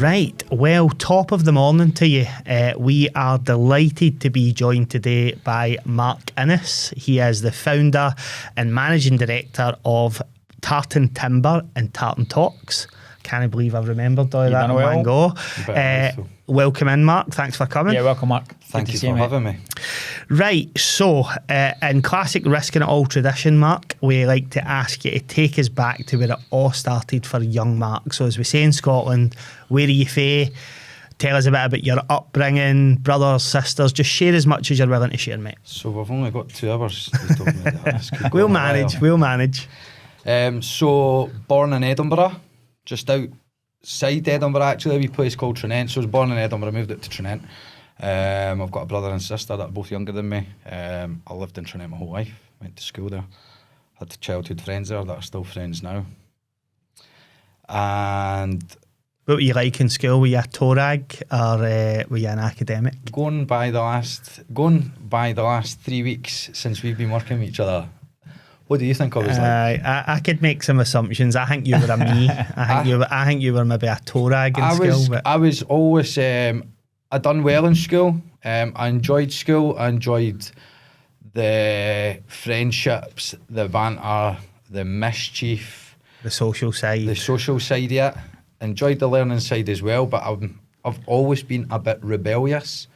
Right, well, top of the morning to you. We are delighted to be joined today by Mark Innes. He is the founder and managing director of Tartan Timber and Tartan Talks. Can't believe I've remembered all that in one go. Welcome in, Mark. Thanks for coming. Yeah, welcome, Mark. Thank you for having me. Right, so in classic Risking It All tradition, Mark, we like to ask you to take us back to where it all started for young Mark. So as we say in Scotland, where are you fae? Tell us a bit about your upbringing, brothers, sisters. Just share as much as you're willing to share, mate. So we've only got 2 hours to talk about that. We'll manage. So born in Edinburgh, just outside Edinburgh actually, a wee place called Trinent. So I was born in Edinburgh, moved up to Trinent. I've got a brother and sister that are both younger than me. I lived in Trinent my whole life, went to school there, had childhood friends there that are still friends now. And what were you like in school? Were you a torag or were you an academic? Going by the last 3 weeks since we've been working with each other, what do you think I was like? I could make some assumptions. I think you were a me. I think you were maybe a torag in school. But I was always. I done well in school. I enjoyed school. I enjoyed the friendships, the banter, the mischief, the social side. Of it. Enjoyed the learning side as well. But I've always been a bit rebellious.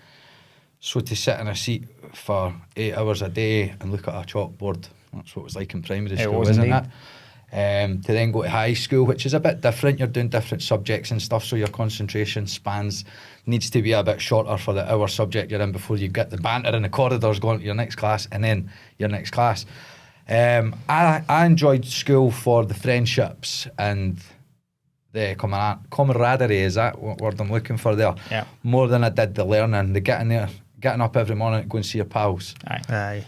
So to sit in a seat for 8 hours a day and look at a chalkboard. That's what it was like in primary school, isn't it? To then go to high school, which is a bit different. You're doing different subjects and stuff, so your concentration spans needs to be a bit shorter for the hour subject you're in before you get the banter in the corridors going to your next class and then your next class. I enjoyed school for the friendships and the camaraderie, is that what word I'm looking for there? Yeah. More than I did the learning, the getting up every morning to go and see your pals. Aye.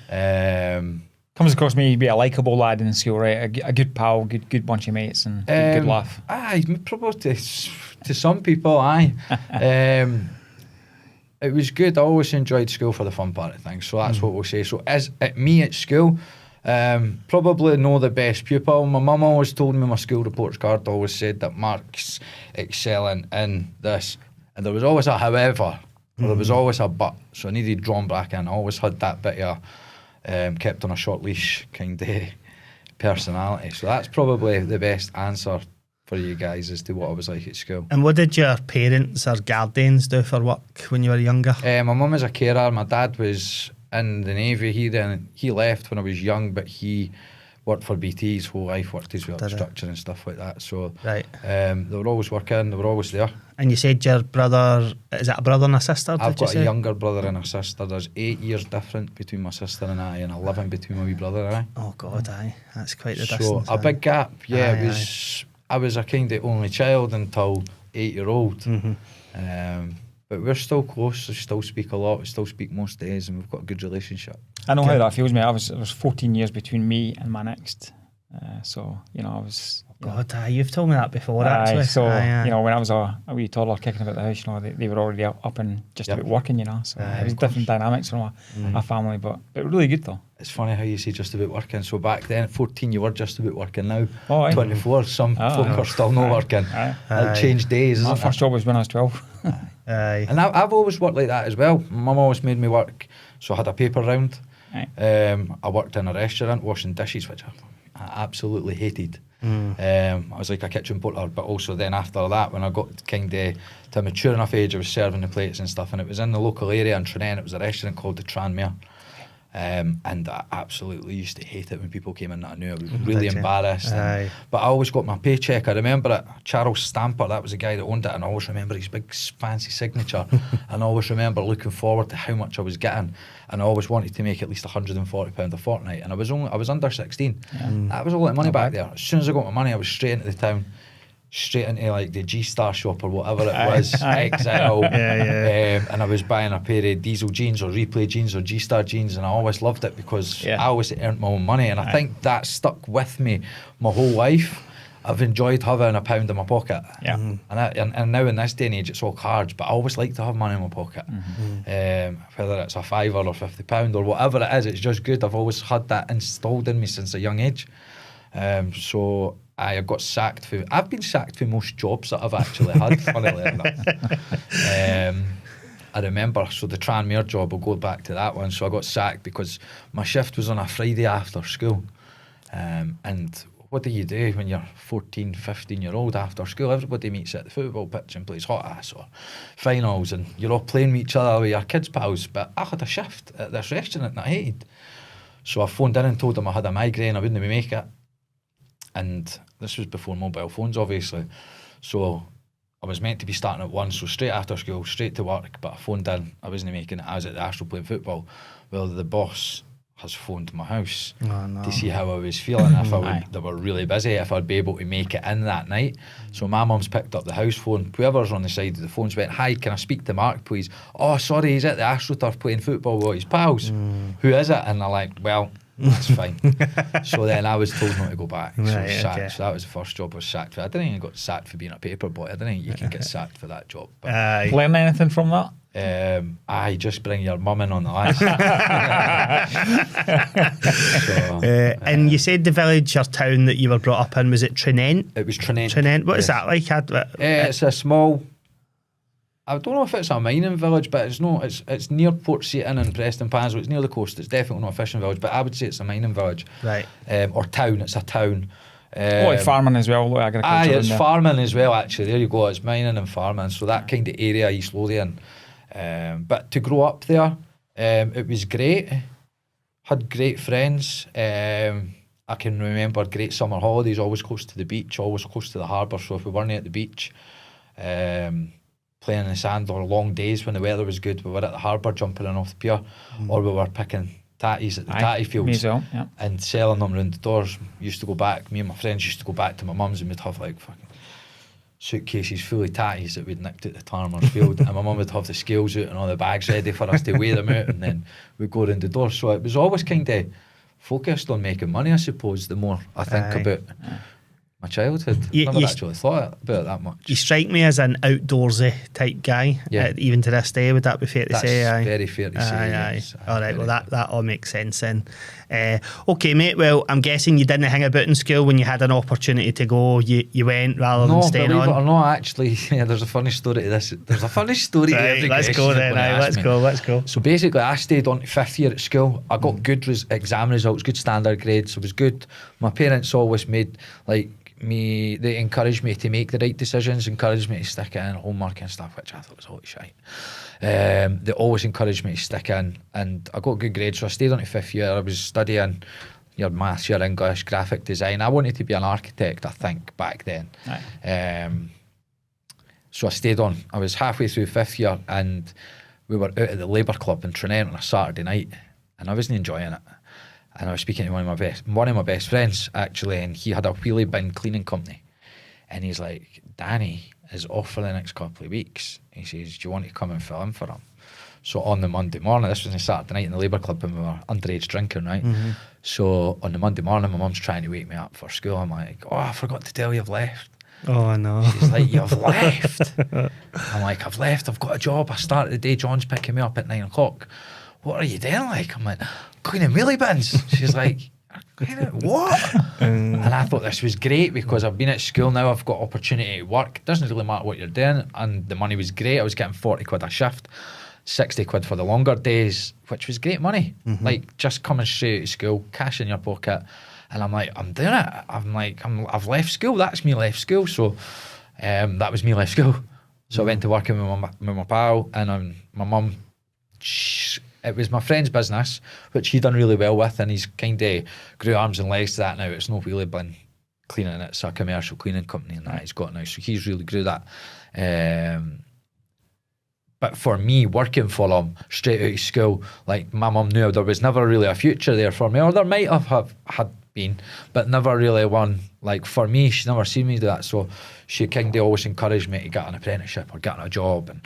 Comes across me to be a likeable lad in school, right? A good pal, good bunch of mates, and good laugh. Aye, probably to some people, aye. It was good. I always enjoyed school for the fun part of things, so that's what we'll say. So as at me at school, probably no the best pupil. My mum always told me, my school reports card always said that Mark's excelling in this, and there was always a however, or there was always a but, so I needed drawn back in. I always had that bit of kept on a short leash kind of personality. So that's probably the best answer for you guys as to what I was like at school. And what did your parents or guardians do for work when you were younger? My mum was a carer. My dad was in the Navy. He left when I was young, but he worked for BT his whole life, worked his way up structure and stuff like that. So right. They were always working, they were always there. And you said your brother, is that a brother and a sister? I've got a younger brother and a sister. There's 8 years different between my sister and I, and 11 between my wee brother and I. Oh God, aye. That's quite the so distance. So a big gap, yeah. Aye, I was a kind of only child until 8-year-old. But we're still close, we still speak a lot, we still speak most days, and we've got a good relationship. I know how that feels, mate. There was 14 years between me and my next. So, you know, I was... God, you've told me that before, actually. So, you know, when I was a wee toddler kicking about the house, you know, they were already up and just about working, you know. So it was different dynamics from a family, but really good, though. It's funny how you say just about working. So back then, at 14, you were just about working now. Oh, aye. 24, some folk are still not working. It'll change days, My first job was when I was 12. Aye. And I've always worked like that as well. Mum always made me work, so I had a paper round. I worked in a restaurant washing dishes, which I absolutely hated. I was like a kitchen porter, but also then after that, when I got kind of to a mature enough age, I was serving the plates and stuff, and it was in the local area in Trinent. It was a restaurant called the Tranmere. And I absolutely used to hate it when people came in that I knew. I was really embarrassed. But I always got my paycheck. I remember it. Charles Stamper, that was the guy that owned it, and I always remember his big fancy signature. And I always remember looking forward to how much I was getting. And I always wanted to make at least £140 a fortnight. And I was under 16. That was a lot of money back there. As soon as I got my money, I was straight into the town. Straight into like the G-Star shop or whatever it was, XL. And I was buying a pair of diesel jeans or replay jeans or G-Star jeans, and I always loved it because I always earned my own money, and I think that stuck with me my whole life. I've enjoyed having £1 in my pocket. And now in this day and age it's all cards, but I always like to have money in my pocket. Whether it's a £5 or £50 or whatever it is, it's just good. I've always had that installed in me since a young age. So I got sacked for. I've been sacked for most jobs that I've actually had. Funnily enough. I remember, so the Tranmere job, we'll go back to that one. So I got sacked because my shift was on a Friday after school. And what do you do when you're 14, 15-year-old after school? Everybody meets at the football pitch and plays hot ass or finals, and you're all playing with each other with your kids' pals. But I had a shift at this restaurant that I hated. So I phoned in and told them I had a migraine, I wouldn't make it. And this was before mobile phones, obviously. So I was meant to be starting at 1, so straight after school, straight to work, but I phoned in, I wasn't making it. I was at the Astro playing football. Well, the boss has phoned my house to see how I was feeling, if they were really busy, if I'd be able to make it in that night. So my mum's picked up the house phone. Whoever's on the side of the phones went, "Hi, can I speak to Mark, please?" "Oh, sorry, he's at the AstroTurf playing football with his pals." "Who is it?" And they're like, "Well, that's fine." So then I was told not to go back. So, I was sacked. Okay. So that was the first job I was sacked for. I didn't even got sacked for being a paper boy. I didn't think you can get sacked for that job. Learn anything from that? Just bring your mum in on the last. And you said the village or town that you were brought up in, was it Trinent? It was Trinent. Trinent. What is that like? It's a small, I don't know if it's a mining village, but it's near Port Seaton and Preston Pans. It's near the coast. It's definitely not a fishing village, but I would say it's a mining village. Right. Or town. It's a town. Like farming as well, like agriculture. It's farming as well, actually. There you go. It's mining and farming. So that kind of area, East Lothian. But to grow up there, it was great. Had great friends. I can remember great summer holidays, always close to the beach, always close to the harbour. So if we weren't at the beach, playing in the sand, or long days when the weather was good, we were at the harbour jumping in off the pier, or we were picking tatties at the tatty fields and selling them round the doors. Used to go back, me and my friends used to go back to my mum's, and we'd have like fucking suitcases full of tatties that we'd nicked at the Tarmer's field, and my mum would have the scales out and all the bags ready for us to weigh them out, and then we'd go round the door. So it was always kind of focused on making money, I suppose, the more I think about my childhood. I never actually thought about it that much. You strike me as an outdoorsy type guy, even to this day. Would that be fair to say? That's very fair to say. Yes. All right, well, that all makes sense then. Okay, mate, well, I'm guessing you didn't hang about in school. When you had an opportunity to go, you went rather than staying on? No, believe it or not, actually, there's a funny story to this. There's a funny story to every let's go then, let's go. So basically, I stayed on to 5th year at school. I got good exam results, good standard grades, so it was good. My parents always made, they encouraged me to make the right decisions, encouraged me to stick in homework and stuff, which I thought was holy shite. They always encouraged me to stick in, and I got good grades, so I stayed on to 5th year. I was studying your maths, your English, graphic design. I wanted to be an architect, I think, back then. So I stayed on. I was halfway through 5th year, and we were out at the Labour Club in Trinent on a Saturday night, and I wasn't enjoying it. And I was speaking to one of my best friends, actually, and he had a wheelie bin cleaning company. And he's like, "Danny is off for the next couple of weeks." He says, "Do you want to come and fill in for him?" So on the Monday morning, this was on a Saturday night in the Labour Club, and we were underage drinking, right? So on the Monday morning, my mum's trying to wake me up for school. I'm like, "Oh, I forgot to tell you I've left." Oh, no. She's like, "You've left?" I'm like, "I've left. I've got a job. I started the day. John's picking me up at 9 o'clock. What are you doing?" Like, I'm like, "Cleaning wheelie bins." She's like, "What?" And I thought this was great because I've been at school now, I've got opportunity to work. It doesn't really matter what you're doing, and the money was great. I was getting 40 quid a shift, 60 quid for the longer days, which was great money. Like, just coming straight out of school, cash in your pocket, and I'm like, I'm doing it. I'm like, I've left school. That's me left school. So that was me left school. So I went to working with my pal, and my mum, it was my friend's business, which he done really well with, and he's kind of grew arms and legs to that now. It's no wheelie bin cleaning, it's a commercial cleaning company, and that he's got now. So he's really grew that. But for me, working for him straight out of school, like, my mum knew there was never really a future there for me, or there might have had been, but never really one. Like, for me, she's never seen me do that. So she kind of always encouraged me to get an apprenticeship or get a job. And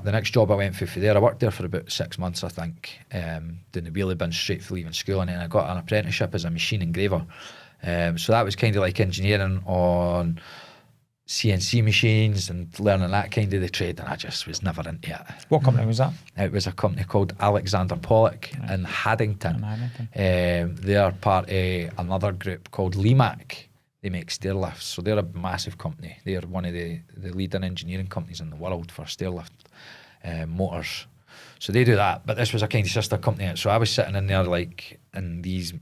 the next job I went for there, I worked there for about 6 months, I think, doing the wheelie bin straight for leaving school, and then I got an apprenticeship as a machine engraver. So that was kind of like engineering on CNC machines and learning that kind of the trade, and I just was never into it. What company was that? It was a company called Alexander Pollock in Haddington. They are part of another group called Lemac, They make stair lifts, so they're a massive company. They're one of the leading engineering companies in the world for stair lift motors. So they do that, but this was a kind of sister company. So I was sitting in there like in these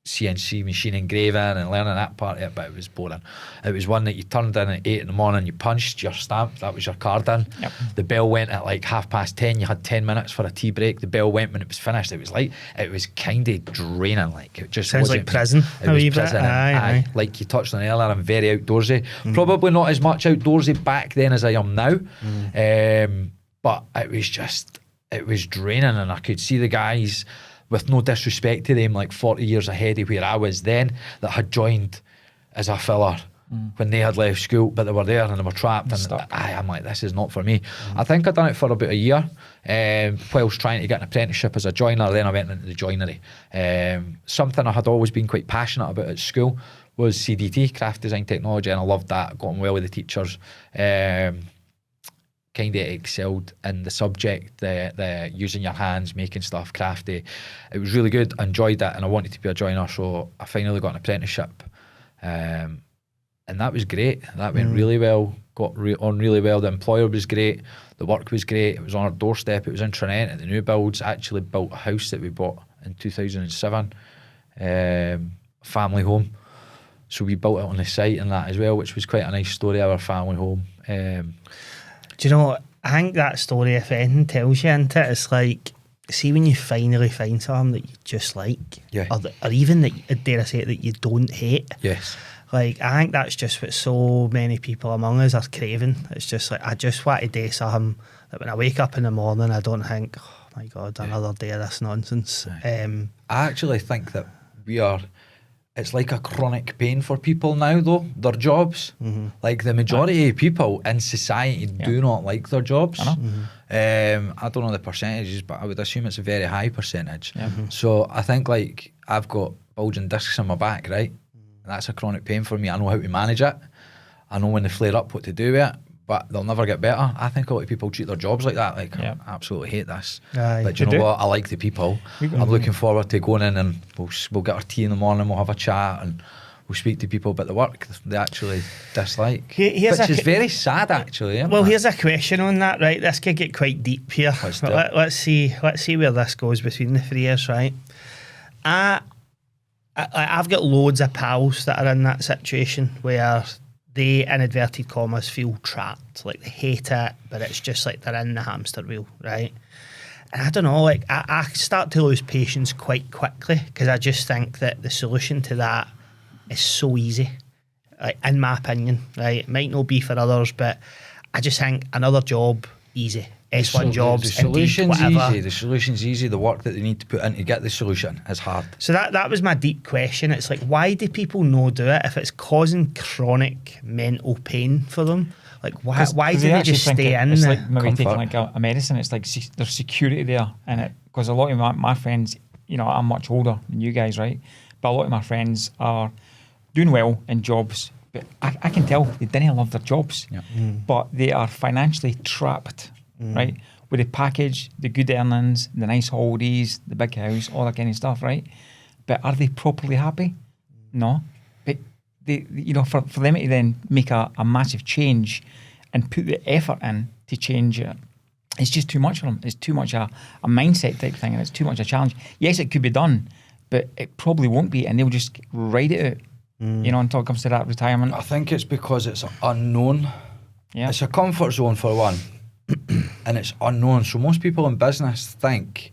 CNC machine engraving and learning that part of it, but it was boring. It was one that you turned in at 8 in the morning, you punched your stamp, that was your card in. Yep. The bell went at like 10:30, you had 10 minutes for a tea break. The bell went when it was finished. It was kind of draining. Like it just sounds like prison. It was prison. Aye. Like you touched on earlier, I'm very outdoorsy. Probably not as much outdoorsy back then as I am now. But it was draining, and I could see the guys, with no disrespect to them, like 40 years ahead of where I was then, that had joined as a filler when they had left school, but they were there and they were trapped. And I'm like, this is not for me. I think I'd done it for about a year whilst trying to get an apprenticeship as a joiner. Then I went into the joinery. Something I had always been quite passionate about at school was CDT, craft design technology, and I loved that. Got on well with the teachers. Kind of excelled in the subject, the using your hands, making stuff crafty. It was really good. I enjoyed that, and I wanted to be a joiner, so I finally got an apprenticeship, and that was great. That went really well. Got on really well. The employer was great. The work was great. It was on our doorstep. It was in Trinent at the new builds. Actually built a house that we bought in 2007, family home. So we built it on the site and that as well, which was quite a nice story of our family home. Do you know what? I think that story, if anything, tells you into it. It's like, see when you finally find something that you just like, or even that, dare I say it, that you don't hate. Yes. Like, I think that's just what so many people among us are craving. It's just like, I just want to do something that when I wake up in the morning, I don't think, oh my God, another day of this nonsense. I actually think that it's like a chronic pain for people now, though, their jobs. Like the majority of people in society do not like their jobs. I don't know the percentages, but I would assume it's a very high percentage. So I think, like, I've got bulging discs in my back, right? And that's a chronic pain for me. I know how to manage it. I know when they flare up what to do with it, but they'll never get better. I think a lot of people treat their jobs like that. Like, I absolutely hate this. But you know what? I like the people. I'm looking forward to going in and we'll get our tea in the morning, we'll have a chat and we'll speak to people about the work they actually dislike. Which is very sad, actually. Well, here's a question on that, right? This could get quite deep here. Let's see where this goes between the three of us, right? I've got loads of pals that are in that situation where they, in inverted commas, feel trapped. Like, they hate it, but it's just like they're in the hamster wheel, right? And I don't know, like, I start to lose patience quite quickly because I just think that the solution to that is so easy, like, in my opinion, right? It might not be for others, but I just think another job, easy. S1 jobs, the solution's whatever. easy. The solution's easy. The work that they need to put in to get the solution is hard. So that was my deep question. It's like, why do people no do it if it's causing chronic mental pain for them? Like, why do they just stay in? It's like maybe taking like a medicine. It's like there's security there in it, because a lot of my friends, you know, I'm much older than you guys, right? But a lot of my friends are doing well in jobs, but I can tell they didn't love their jobs, but they are financially trapped. Right, with the package, the good earnings, the nice holidays, the big house, all that kind of stuff, right? But are they properly happy? No. But they, you know, for them to then make a massive change and put the effort in to change it, it's just too much for them. It's too much a mindset type thing, and it's too much a challenge. Yes, it could be done, but it probably won't be, and they'll just ride it out, you know, until it comes to that retirement. I think it's because it's unknown. Yeah. It's a comfort zone for one. And it's unknown. So most people not in business think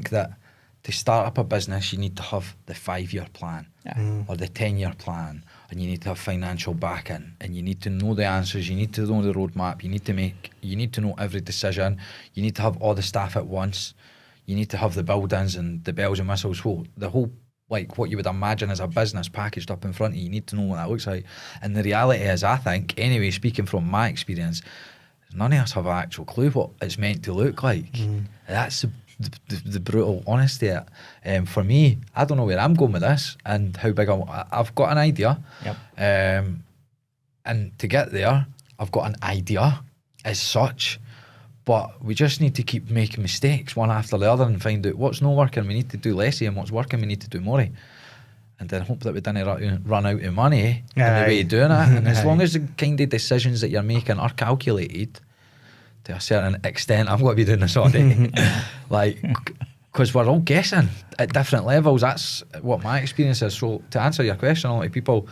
that to start up a business you need to have the 5-year plan or the 10-year plan, and you need to have financial backing, and you need to know the answers, you need to know the roadmap, you need to know every decision, you need to have all the staff at once, you need to have the buildings and the bells and whistles, the whole, like what you would imagine as a business packaged up in front of you. You need to know what that looks like. And the reality is, I think, anyway, speaking from my experience, none of us have an actual clue what it's meant to look like. That's the brutal honesty. For me, I don't know where I'm going with this and how big I've got an idea. And to get there, I've got an idea as such. But we just need to keep making mistakes one after the other and find out what's not working. We need to do less of, and what's working, we need to do more of. and then hope that we didn't run out of money in the way of doing it. And as long as the kind of decisions that you're making are calculated to a certain extent, I'm going to be doing this all day. Like, because we're all guessing at different levels. That's what my experience is. So to answer your question, a lot of people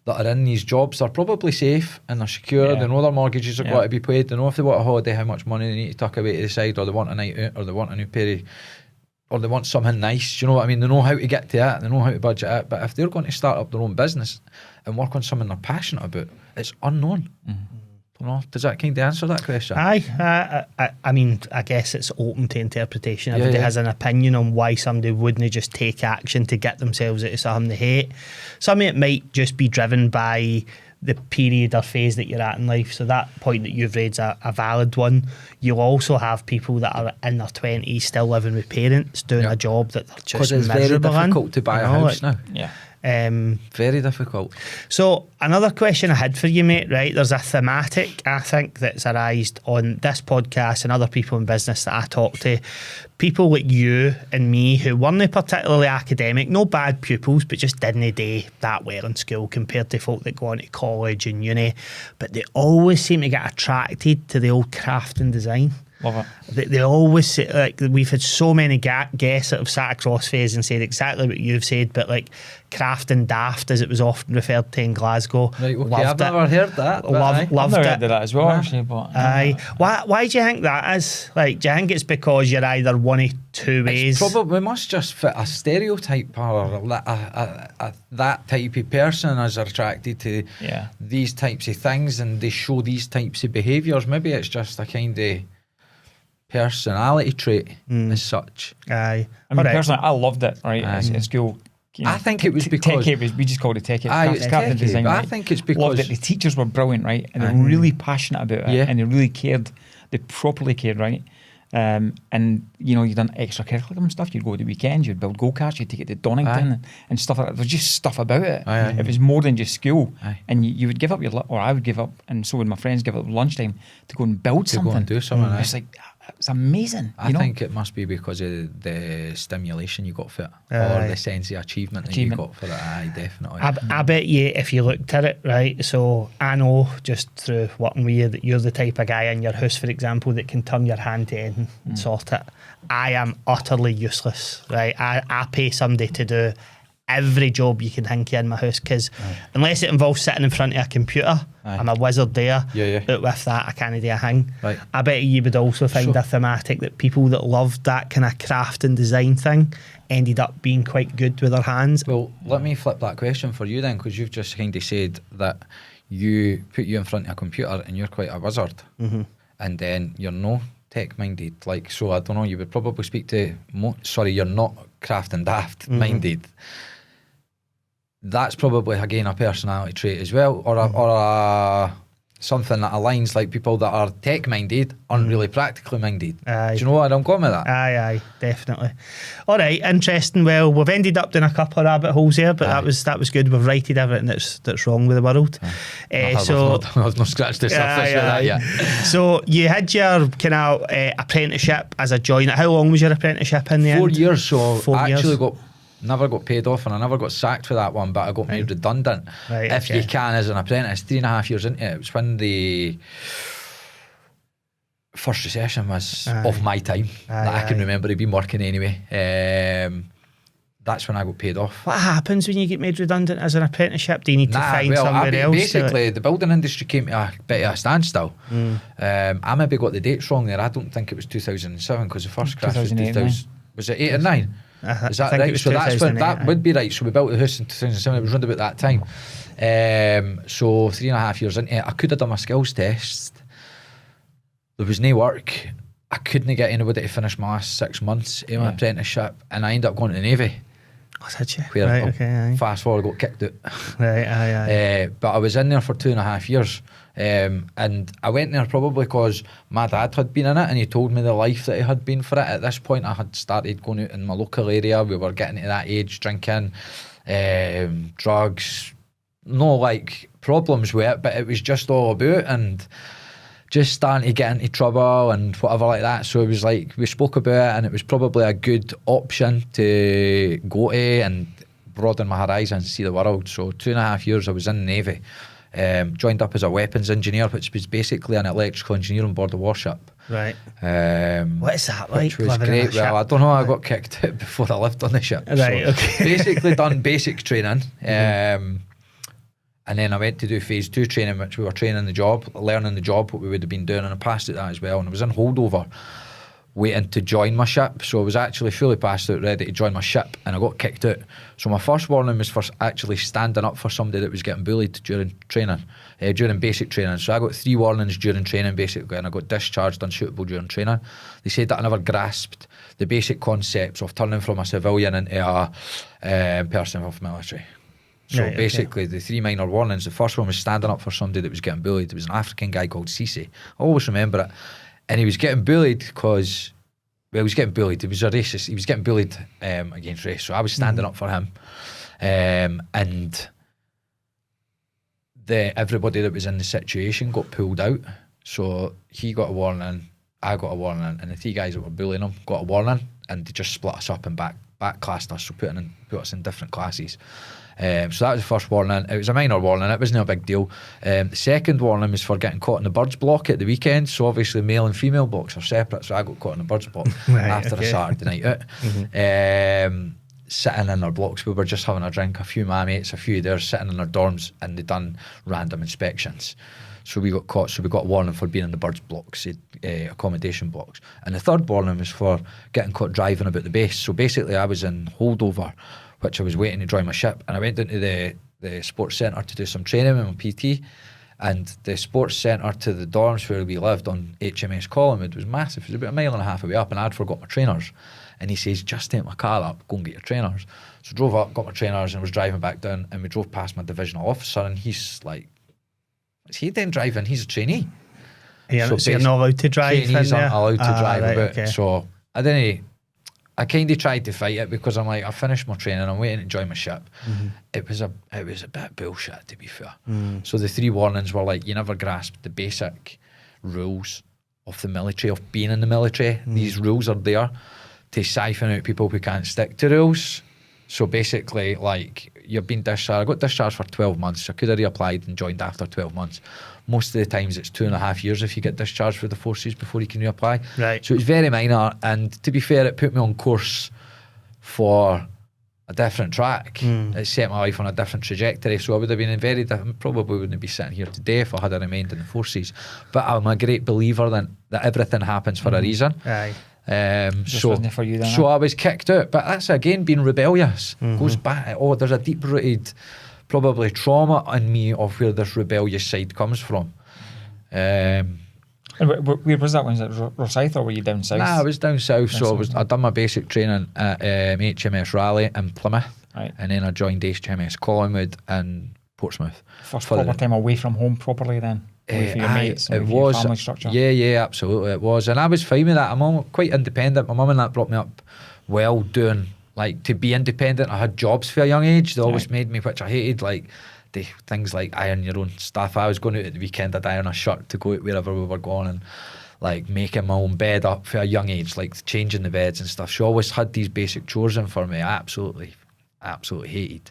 that are in these jobs are probably safe and they're secure. They know their mortgages are going to be paid. They know if they want a holiday, how much money they need to tuck away to the side, or they want a night out, or they want a new pair of, or they want something nice. You know what I mean? They know how to get to it. They know how to budget it. But if they're going to start up their own business and work on something they're passionate about, it's unknown. You know, does that kind of answer that question? Aye. I mean, I guess it's open to interpretation. Everybody has an opinion on why somebody wouldn't just take action to get themselves out of something they hate. Some of it might just be driven by the period or phase that you're at in life. So that point that you've raised is a valid one. You'll also have people that are in their 20s still living with parents doing a job that they're just miserable in. Because it's very difficult to buy a house now. Yeah. Very difficult. So another question I had for you, mate, right? There's a thematic, I think, that's arised on this podcast and other people in business that I talk to. People like you and me who weren't particularly academic, no bad pupils, but just didn't do that well in school compared to folk that go on to college and uni. But they always seem to get attracted to the old craft and design. Love it. They always say, like, we've had so many guests that have sat across phase and said exactly what you've said, but like craft and daft, as it was often referred to in Glasgow. Right, okay, I've never heard that. Loved I've never it. heard of that as well, actually. But Aye. Why do you think that is? Like, do you think it's because you're either one of two ways? Probably must just fit a stereotype, or that type of person is attracted to these types of things and they show these types of behaviours. Maybe it's just a kind of personality trait as such. Aye. I mean, personally, I loved it, right, at school. You know, I think it was because... we just called it tech. It's craft and design, right? I think it's because... Loved it. The teachers were brilliant, right? And they were really passionate about it. And they really cared. They properly cared, right? And, you know, you've done extracurricular stuff. You'd go to the weekends, you'd build go-karts, you'd take it to Donington and stuff like that. There's just stuff about it. It was more than just school. And you would give up or I would give up, and so would my friends give up lunchtime to go and build something. Go and do something. It's like... It's amazing. I think it must be because of the stimulation you got for it, or the sense of achievement that you got for it. Aye, definitely. I bet you, if you looked at it, right, so I know just through working with you that you're the type of guy in your house, for example, that can turn your hand to anything and sort it. I am utterly useless, right? I pay somebody to do every job you can think of in my house, because unless it involves sitting in front of a computer, I'm a wizard there. But with that, I can't do a thing. I bet you would also find a thematic that people that loved that kind of craft and design thing ended up being quite good with their hands. Well, let me flip that question for you then, because you've just kind of said that you put you in front of a computer and you're quite a wizard, and then you're no tech minded. Like, so I don't know, you would probably speak to you're not craft and daft minded. That's probably again a personality trait as well, or a something that aligns, like people that are tech minded aren't really practically minded. Do you know what I'm going with that? Aye, definitely. All right, interesting. Well, we've ended up doing a couple of rabbit holes here, but that was good. We've righted everything that's wrong with the world. I've not scratched the surface with that yet. So you had your kind of apprenticeship as a joiner. How long was your apprenticeship in the end? 4 years. So 4 years. I actually never got paid off, and I never got sacked for that one, but I got made redundant. If you can, as an apprentice, 3.5 years into it. It was when the first recession was of my time that I can remember. I'd been working anyway. That's when I got paid off. What happens when you get made redundant as an apprenticeship? Do you need to find somewhere else? Basically, the building industry came to a bit of a standstill. I maybe got the dates wrong there. I don't think it was 2007, because the first crash was 2000. Was it 8 or 9? Is that right? So that's when that would be right. So we built the house in 2007. It was round about that time. So 3.5 years into it, I could have done my skills test. There was no work. I couldn't get anybody to finish my last 6 months of my apprenticeship, and I ended up going to the Navy. Oh, did you? Where fast forward, I got kicked out. But I was in there for 2.5 years. And I went there probably because my dad had been in it, and he told me the life that he had been for it. At this point, I had started going out in my local area. We were getting to that age, drinking, drugs, no like problems with it, but it was just all about, and just starting to get into trouble and whatever like that. So it was like, we spoke about it, and it was probably a good option to go to, and broaden my horizons, see the world. So 2.5 years I was in the Navy. Joined up as a weapons engineer, which was basically an electrical engineer on board the warship. Right. What is that like? Which was great. Well, I don't know. I got kicked out before I left on the ship. Right. So Okay. basically done basic training. And then I went to do phase 2 training, which we were learning the job, what we would have been doing, and I passed at that as well. And I was in holdover, waiting to join my ship. So I was actually fully passed out, ready to join my ship, and I got kicked out. So my first warning was for actually standing up for somebody that was getting bullied during training, during basic training. So I got 3 warnings during training, basically, and I got discharged unsuitable during training. They said that I never grasped the basic concepts of turning from a civilian into a person of military. So Right, basically, the 3 minor warnings, the first one was standing up for somebody that was getting bullied. It was an African guy called Cisse. I always remember it. And he was getting bullied because, well, he was getting bullied. He was a racist. He was getting bullied against race. So I was standing up for him. And everybody that was in the situation got pulled out. So he got a warning, I got a warning, and the 3 guys that were bullying him got a warning, and they just split us up and back classed us, so put us in different classes. So that was the first warning. It was a minor warning, it wasn't a big deal. The second warning was for getting caught in the birds block at the weekend. So obviously male and female blocks are separate, so I got caught in the birds block after a Saturday night out. Sitting in our blocks, we were just having a drink, a few of my mates, a few of theirs sitting in our dorms, and they done random inspections. So we got caught, so we got a warning for being in the birds blocks, accommodation blocks. And the third warning was for getting caught driving about the base. So basically I was in holdover, which I was waiting to join my ship, and I went into the sports centre to do some training with my PT, and the sports centre to the dorms where we lived on HMS Collingwood was massive. It was about 1.5 miles away up, and I'd forgot my trainers. And he says, just take my car up, go and get your trainers. So I drove up, got my trainers, and was driving back down, and we drove past my divisional officer, and he's like, is he then driving? He's a trainee. Yeah, so you're not allowed to drive in there? Trainees aren't allowed to drive right, about. okay. So I kind of tried to fight it, because I'm like, I finished my training, I'm waiting to join my ship. It was a bit bullshit, to be fair. So the 3 warnings were like, you never grasped the basic rules of the military, of being in the military. These rules are there to siphon out people who can't stick to rules. So basically, like, you've been discharged. I got discharged for 12 months. I could have reapplied and joined after 12 months. Most of the times it's 2.5 years if you get discharged for the forces before you can reapply. Right. So it's very minor, and to be fair, it put me on course for a different track. It set my life on a different trajectory. So I would have been very different. Probably wouldn't be sitting here today if I had remained in the forces. But I'm a great believer that everything happens for a reason. Aye. So wasn't it for you then, I was kicked out, but that's again being rebellious. Goes back. There's a deep rooted probably trauma in me of where this rebellious side comes from. And where was that one? Was it Rosyth, or were you down south? Nah, I was down south. So I'd done my basic training at HMS Raleigh in Plymouth, right, and then I joined HMS Collingwood in Portsmouth. First proper time away from home properly then. Away from your mates, it was your family structure. Yeah, absolutely, it was, and I was fine with that. I'm quite independent. My mum and that brought me up well, doing like to be independent. I had jobs for a young age. They always made me, which I hated, like the things like iron your own stuff. I was going out at the weekend, I'd iron a shirt to go out wherever we were going, and like making my own bed up for a young age, like changing the beds and stuff. She always had these basic chores in for me. I absolutely hated.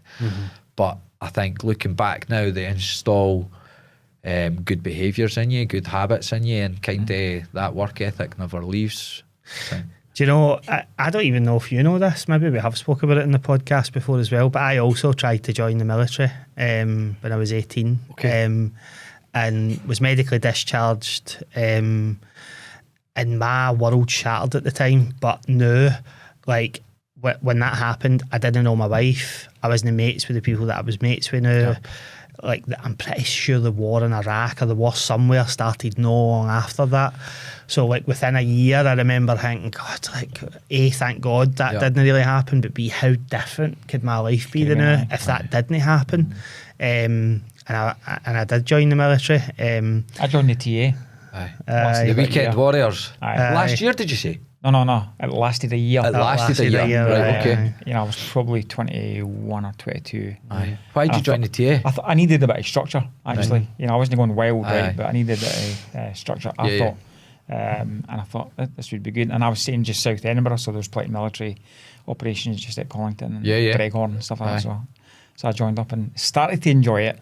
But I think looking back now, they install good behaviours in you, good habits in you, and kind of that work ethic never leaves. Do you know, I don't even know if you know this, maybe we have spoken about it in the podcast before as well, but I also tried to join the military when I was 18, and was medically discharged, and my world shattered at the time. But now, like, when that happened, I didn't know my wife, I wasn't mates with the people that I was mates with now. Like, I'm pretty sure the war in Iraq or the war somewhere started no long after that. So, like, within a year, I remember thinking, God, like, A, thank God that didn't really happen, but B, how different could my life be now if that didn't happen? And I did join the military. I joined the TA. The Weekend Warriors. Last year, did you say? No. It lasted a year. It lasted a year. Right, okay. I was probably 21 or 22. Why did you join the TA? I needed a bit of structure, actually. I wasn't going wild, right, but I needed a bit of structure. I thought And I thought this would be good. And I was staying just south of Edinburgh, so there was plenty of military operations just at Collington and Greghorn and stuff like that. So I joined up and started to enjoy it.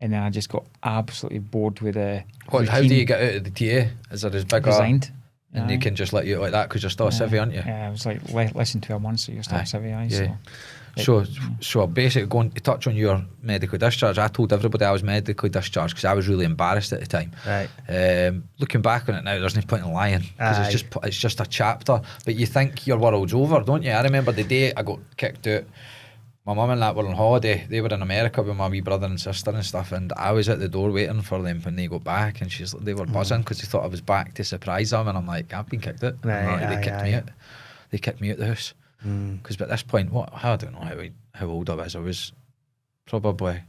And then I just got absolutely bored with the How do you get out of the TA? Is there as big resigned. and they can just let you out like that because you're still a civvy, aren't you? Yeah, it was like less than 12 months, so you're still a civvy. So basically, going to touch on your medical discharge, I told everybody I was medically discharged because I was really embarrassed at the time. Right. Looking back on it now, there's no point in lying because it's just a chapter. But you think your world's over, don't you? I remember the day I got kicked out. My mum and that were on holiday. They were in America with my wee brother and sister and stuff, and I was at the door waiting for them when they got back, and they were buzzing because they thought I was back to surprise them, and I'm like, I've been kicked out. They kicked me out. They kicked me out the house because at this point, I don't know how old I was. I was 20,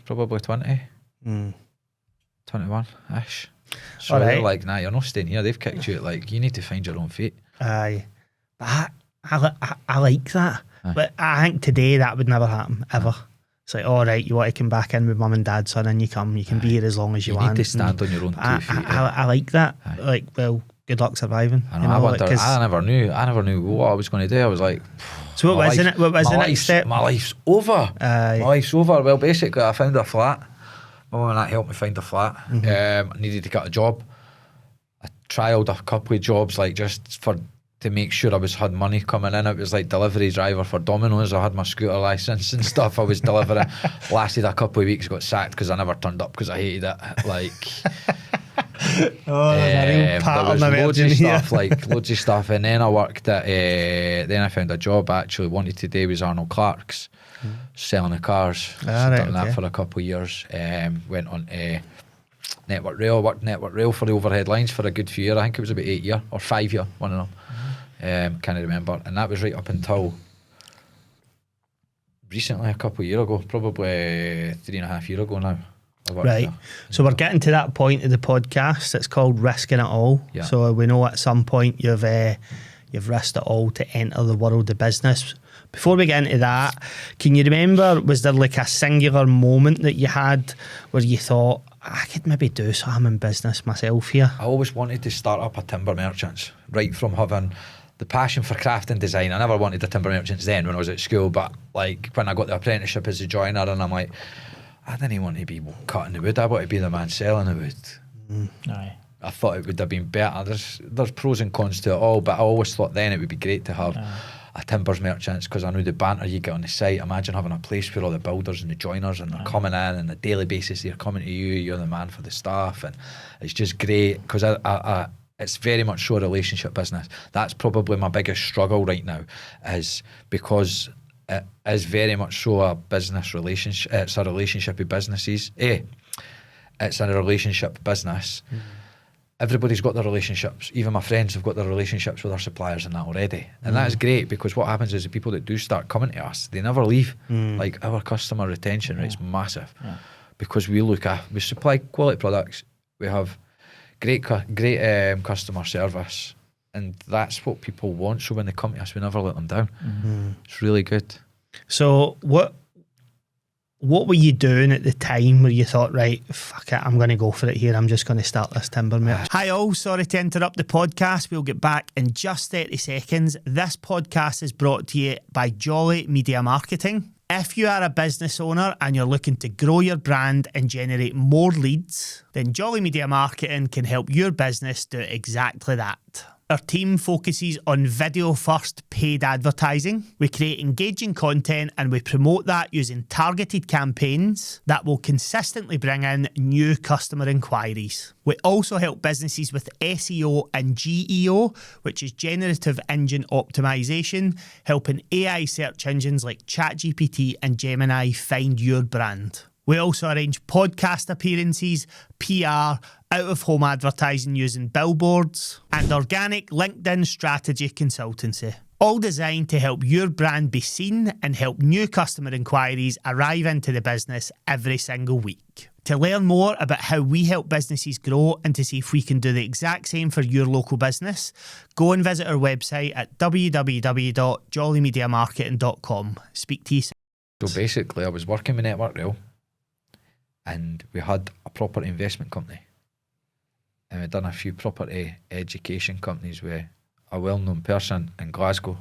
probably 20, 21-ish. So they're like, nah, you're not staying here. They've kicked you out. Like, you need to find your own fate. Aye. But I like that. But I think today that would never happen, ever. It's like, all right, you want to come back in with mum and dad, son, and you come. You can be here as long as you want. You need to stand on your own 2 feet. I like that. Like, well, good luck surviving. I know, I never knew what I was going to do. I was like, so what was the next step? My life's over. My life's over. Well, basically, I found a flat. My mum and that helped me find a flat. I needed to get a job. I trialled a couple of jobs, like just to make sure I had money coming in. It was like delivery driver for Domino's. I had my scooter licence and stuff. I was delivering. Lasted a couple of weeks, got sacked because I never turned up because I hated it. Like, there was loads of stuff, loads of stuff. And then I worked at, then I found a job I actually wanted to do was Arnold Clark's, selling the cars. Done that for a couple of years. Went on Network Rail, worked Network Rail for the overhead lines for a good few years. I think it was about 8 years or 5 years, one of them. Can't remember. And that was right up until recently, a couple of years ago, probably 3.5 years ago now. Right. So we're getting to that point of the podcast. It's called Risking It All. Yeah. So we know at some point you've risked it all to enter the world of business. Before we get into that, can you remember, was there like a singular moment that you had where you thought, I could maybe do something in business myself here? I always wanted to start up a timber merchants, right from having the passion for craft and design. I never wanted a timber merchants then when I was at school, but like when I got the apprenticeship as a joiner, and I'm like, I didn't want to be cutting the wood, I want to be the man selling the wood. I thought it would have been better. There's pros and cons to it all, but I always thought then it would be great to have a timbers merchants, because I knew the banter you get on the site. Imagine having a place where all the builders and the joiners and they're coming in on a daily basis, they're coming to you, you're the man for the staff, and it's just great because it's very much so a relationship business. That's probably my biggest struggle right now, is because it is very much so a business relationship. It's a relationship with businesses. It's a relationship business. Everybody's got their relationships. Even my friends have got their relationships with their suppliers and that already. And that is great, because what happens is the people that do start coming to us, they never leave. Like, our customer retention rate's massive because we supply quality products. We have great customer service, and that's what people want. So when they come to us, we never let them down. It's really good. So what were you doing at the time where you thought, right, fuck it, I'm going to go for it here, I'm just going to start this timber merch? Hi all, sorry to interrupt the podcast. We'll get back in just 30 seconds. This podcast is brought to you by Jolly Media Marketing. If you are a business owner and you're looking to grow your brand and generate more leads, then Jolly Media Marketing can help your business do exactly that. Our team focuses on video-first paid advertising. We create engaging content and we promote that using targeted campaigns that will consistently bring in new customer inquiries. We also help businesses with SEO and GEO, which is generative engine optimization, helping AI search engines like ChatGPT and Gemini find your brand. We also arrange podcast appearances, PR, out-of-home advertising using billboards, and organic LinkedIn strategy consultancy. All designed to help your brand be seen and help new customer inquiries arrive into the business every single week. To learn more about how we help businesses grow and to see if we can do the exact same for your local business, go and visit our website at www.jollymediamarketing.com. Speak to you soon. So basically, I was working with Network Rail, and we had a property investment company. and we've done a few property education companies with a well-known person in Glasgow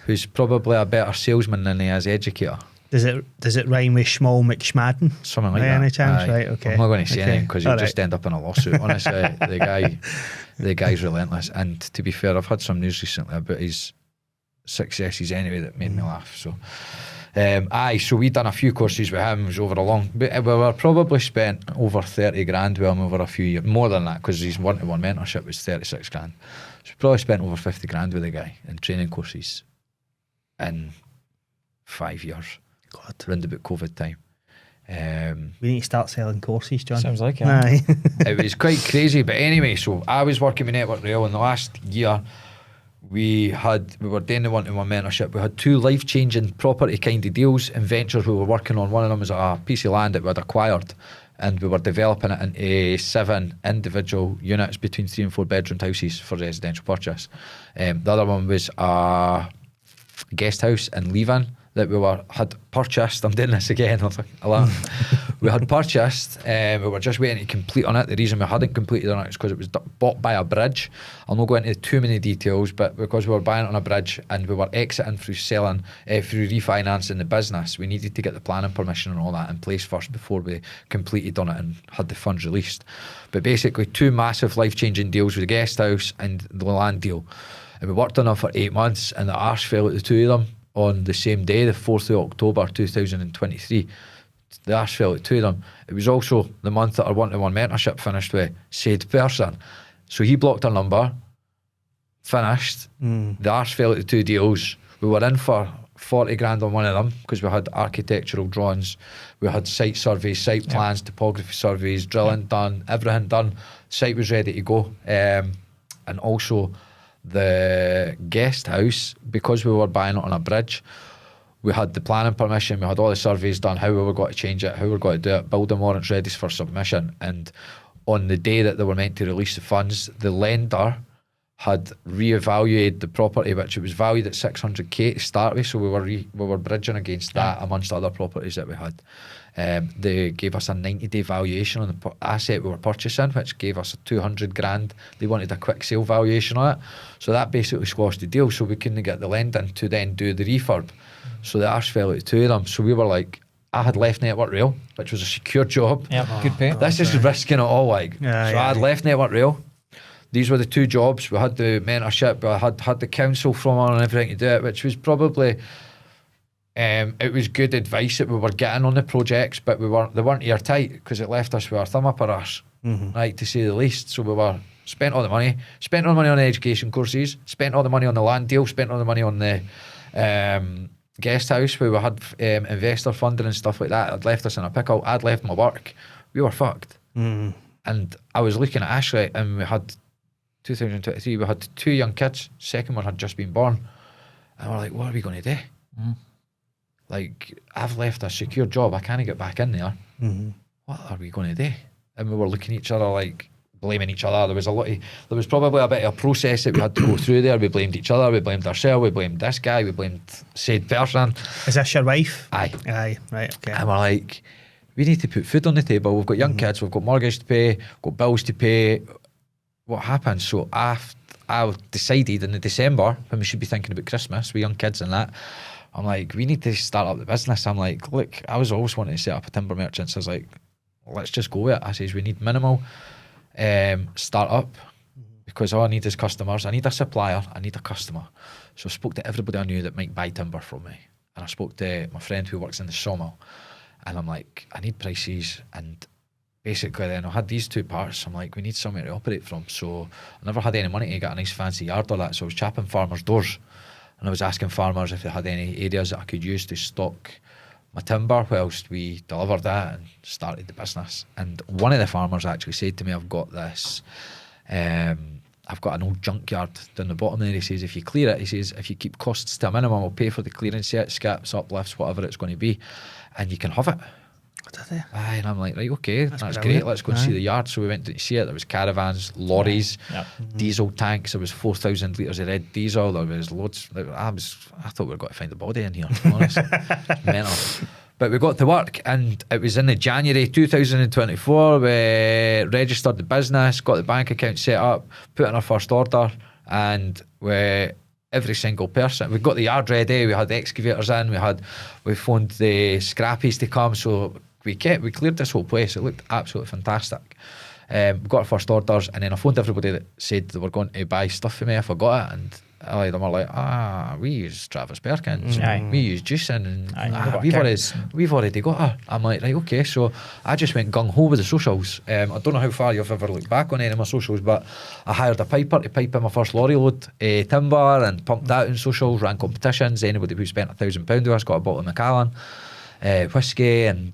who's probably a better salesman than he is educator. Does it rhyme with Schmall McSmadden? Something like by that. any chance? Aye. Right, okay. I'm not going to say anything because you'll All just end up in a lawsuit. Honestly, the guy's relentless. And to be fair, I've had some news recently about his successes anyway that made me laugh. So, so we done a few courses with him. It was over a long, but we were probably spent over 30 grand with him over a few years, more than that, because his one-to-one mentorship was 36 grand. So we probably spent over 50 grand with the guy in training courses in 5 years. God. Round about COVID time. We need to start selling courses, John. Sounds like it. Aye. It was quite crazy, but anyway, so I was working with Network Rail in the last year. We were doing the one-to-one mentorship. We had 2 life-changing property kind of deals and ventures we were working on. One of them was a piece of land that we had acquired, and we were developing it into 7 individual units between 3 and 4 bedroom houses for residential purchase. The other one was a guest house in Leavan that we had purchased. I'm doing this again. We had purchased. We were just waiting to complete on it. The reason we hadn't completed on it is because it was bought by a bridge. I'll not go into too many details, but because we were buying it on a bridge and we were exiting through selling, through refinancing the business, we needed to get the planning permission and all that in place first before we completed on it and had the funds released. But basically 2 massive life-changing deals with the guest house and the land deal. And we worked on them for 8 months, and the arse fell at the 2 of them on the same day, the 4th of October 2023. The arse fell at 2 of them. It was also the month that our one-to-one mentorship finished with said person. So he blocked our number, finished. The arse fell at the 2 deals. We were in for 40 grand on one of them because we had architectural drawings, we had site surveys, site plans, topography surveys, drilling done, everything done. Site was ready to go. And also the guest house, because we were buying it on a bridge, we had the planning permission, we had all the surveys done, how we were going to change it, how we were going to do it, building warrants ready for submission. And on the day that they were meant to release the funds, the lender had re-evaluated the property, which it was valued at 600k to start with, so we were bridging against that amongst other properties that we had. They gave us a 90-day valuation on the asset we were purchasing, which gave us 200 grand. They wanted a quick sale valuation on it, so that basically squashed the deal, so we couldn't get the lending to then do the refurb. So the arse fell out 2 of them. So we were like, I had left Network Rail, which was a secure job. Yeah, good pay. This is risking it all, like. So I had left Network Rail. These were the 2 jobs. We had the mentorship, we had the council from on and everything to do it, which was probably, it was good advice that we were getting on the projects, but they weren't airtight because it left us with our thumb up our arse, right, to say the least. So we spent all the money on the education courses, spent all the money on the land deal, spent all the money on the guest house where we had investor funding and stuff like that. It left us in a pickle. I'd left my work. We were fucked. And I was looking at Ashley, and we had 2023, we had 2 young kids. Second one had just been born, and we're like, what are we going to do? Like, I've left a secure job, I can't get back in there. What are we going to do? And we were looking at each other, like blaming each other. There was probably a bit of a process that we had to go through there. We blamed each other, we blamed ourselves, we blamed this guy, we blamed said person. Is this your wife? Aye, right, okay. and we're like, we need to put food on the table. We've got young kids, we've got mortgage to pay, we've got bills to pay. What happened? So I decided in the December, when we should be thinking about Christmas with young kids and that, I'm like, we need to start up the business. I'm like, look, I was always wanting to set up a timber merchant, so I was like, let's just go with it. I says, we need minimal start up, because all I need is customers. I need a supplier, I need a customer. So I spoke to everybody I knew that might buy timber from me, and I spoke to my friend who works in the sawmill, and I'm like, I need prices. And basically then I had these 2 parts. I'm like, we need somewhere to operate from. So I never had any money to get a nice fancy yard or that, so I was chapping farmers' doors, and I was asking farmers if they had any areas that I could use to stock my timber whilst we delivered that and started the business. And one of the farmers actually said to me, I've got this, I've got an old junkyard down the bottom there. He says, if you clear it, he says, if you keep costs to a minimum, I'll pay for the clearing set, skips, uplifts, whatever it's going to be, and you can have it. Aye, and I'm like, right, okay, that's great, let's go and see the yard. So we went to see it. There was caravans, lorries, diesel tanks. There was 4,000 litres of red diesel. There was loads. I thought we were going to find the body in here, honestly. Mental. But we got to work, and it was in the January 2024. We registered the business, got the bank account set up, put in our first order, and every single person, we got the yard ready. We had the excavators in. We phoned the scrappies to come. So we cleared this whole place. It looked absolutely fantastic. We got our first orders, and then I phoned everybody that said they were going to buy stuff for me if I got it, and all of them were like, we use Travis Perkins, we use Juicing, and we've already got her. I'm like, right, okay. So I just went gung-ho with the socials. I don't know how far you've ever looked back on any of my socials, but I hired a piper to pipe in my first lorry load timber and pumped that in socials, ran competitions. Anybody who spent £1,000 with us got a bottle of Macallan whiskey, and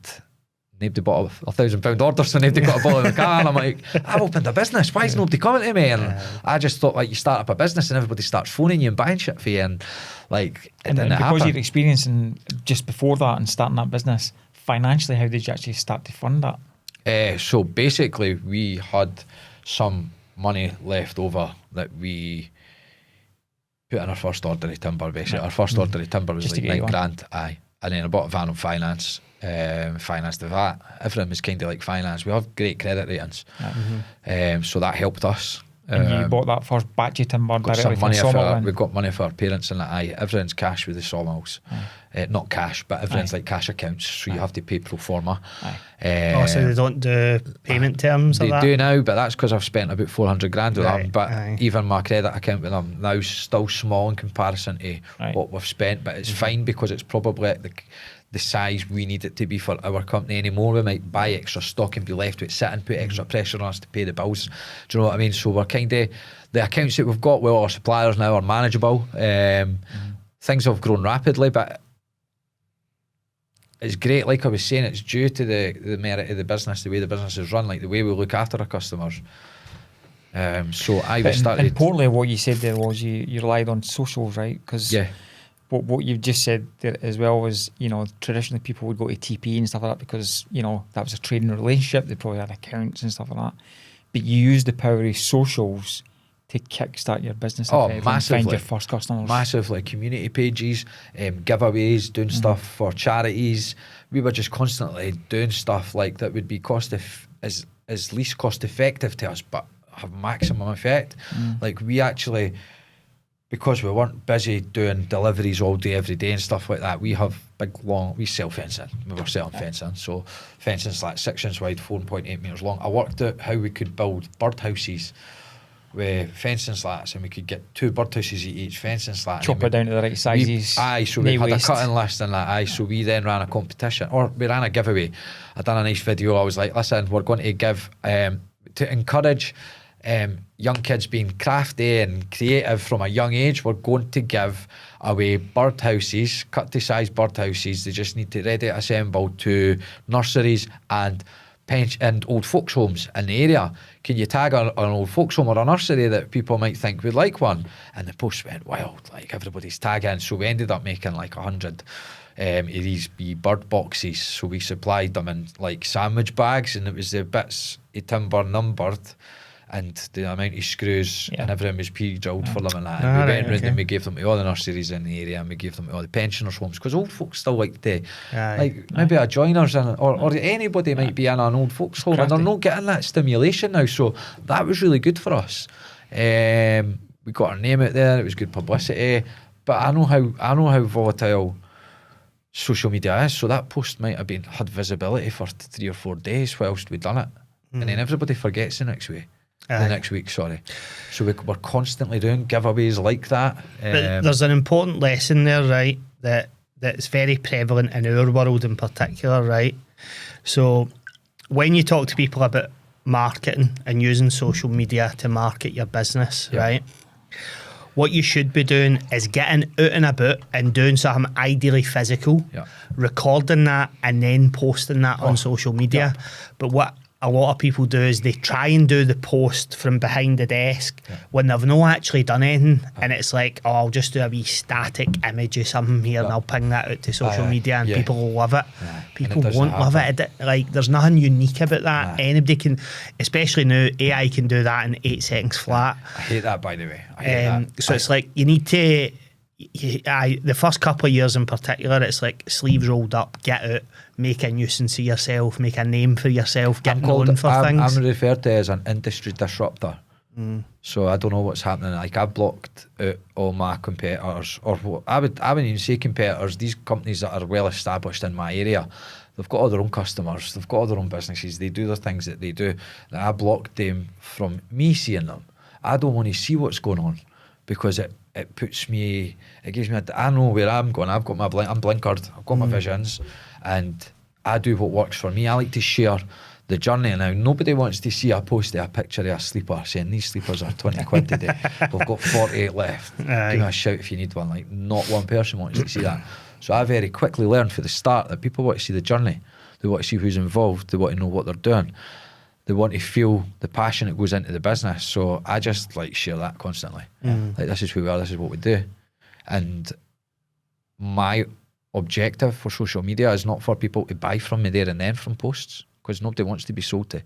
nobody bought a £1,000 order, so nobody got a bottle of Macallan. I'm like, I've opened a business, why is nobody coming to me? And I just thought, like, you start up a business and everybody starts phoning you and buying shit for you, and like, and because of your experience and just before that and starting that business, financially, how did you actually start to fund that? So basically, we had some money left over that we put in our first order of timber. Basically, our first order of timber was just like £9,000. Aye, and then I bought a van on finance. Financed the VAT. Everything was kind of like finance. We have great credit ratings, so that helped us. And you bought that first batch of timber directly from sawmill. We've got money for our parents and that. Everything's cash with the sawmills. Not cash, but everything's like cash accounts, so you have to pay pro forma. So they don't do payment terms. They do now, but that's because I've spent about 400 grand with them. But even my credit account with them now is still small in comparison to what we've spent. But it's fine because it's probably the size we need it to be for our company anymore. We might buy extra stock and be left with it sitting, put extra pressure on us to pay the bills. Do you know what I mean? So we're kind of, the accounts that we've got with our suppliers now are manageable. Things have grown rapidly, but it's great. Like I was saying, it's due to the merit of the business, the way the business is run, like the way we look after our customers. So I started. Importantly, what you said there was you relied on socials, right? Because what you've just said there as well was, you know, traditionally people would go to TP and stuff like that because, you know, that was a trading relationship. They probably had accounts and stuff like that. But you used the power of socials to kickstart your business and find your first customers. Massively. Community pages, giveaways, doing stuff for charities. We were just constantly doing stuff like that would be as least cost effective to us, but have maximum effect. Like we actually, because we weren't busy doing deliveries all day, every day and stuff like that, we have we sell fencing. We were selling fencing. So fencing's like 6 inch wide, 4.8 metres long. I worked out how we could build birdhouses with fencing slats, and we could get 2 birdhouses at each fencing slat. Chop it down to the right sizes. So we had a cutting list and that. So we then ran a competition, or we ran a giveaway. I done a nice video. I was like, listen, we're going to give, to encourage young kids being crafty and creative from a young age, we're going to give away birdhouses, cut to size birdhouses. They just need to ready to assemble to nurseries and old folks homes in the area. Can you tag an old folks home or a nursery that people might think would like one? And the post went wild, like everybody's tagging. So we ended up making like 100 of these bird boxes. So we supplied them in like sandwich bags, and it was the bits of timber numbered and the amount of screws and everything was pre-drilled for them and that. And we went round and we gave them to all the nurseries in the area, and we gave them to all the pensioners' homes, because old folks still like to, maybe a joiners in it, or anybody might be in an old folks' home, and they're not getting that stimulation now. So that was really good for us. We got our name out there. It was good publicity. But I know how volatile social media is. So that post might have had visibility for 3 or 4 days whilst we'd done it, and then everybody forgets the next week. So we're constantly doing giveaways like that. But there's an important lesson there, right, that's very prevalent in our world in particular, right? So when you talk to people about marketing and using social media to market your business, right, what you should be doing is getting out and about and doing something ideally physical, recording that and then posting that on social media. But what a lot of people do is they try and do the post from behind the desk when they've not actually done anything, and it's like, oh, I'll just do a wee static image of something here and I'll ping that out to social media and people will love it. People won't love it. Like, there's nothing unique about that. Anybody can, especially now, AI can do that in 8 seconds flat. I hate that, by the way. I hate that. So it's like, you need to the first couple of years in particular, it's like sleeves rolled up, get out, make a nuisance of yourself, make a name for yourself, get known for things. I'm referred to as an industry disruptor. So I don't know what's happening. Like, I've blocked out all my competitors, or what I wouldn't even say competitors. These companies that are well established in my area, they've got all their own customers, they've got all their own businesses, they do the things that they do. And I blocked them from me seeing them. I don't want to see what's going on, because it puts me, it gives me I know where I'm going. I've got I'm blinkered, I've got my visions, and I do what works for me. I like to share the journey. Now, nobody wants to see a post of a picture of a sleeper saying these sleepers are 20 quid today. We've got 48 left. Give me a shout if you need one. Like, not one person wants to see that. So I very quickly learned from the start that people want to see the journey. They want to see who's involved. They want to know what they're doing. They want to feel the passion that goes into the business. So I just like share that constantly. Like, this is who we are, this is what we do. And my objective for social media is not for people to buy from me there and then from posts, because nobody wants to be sold to.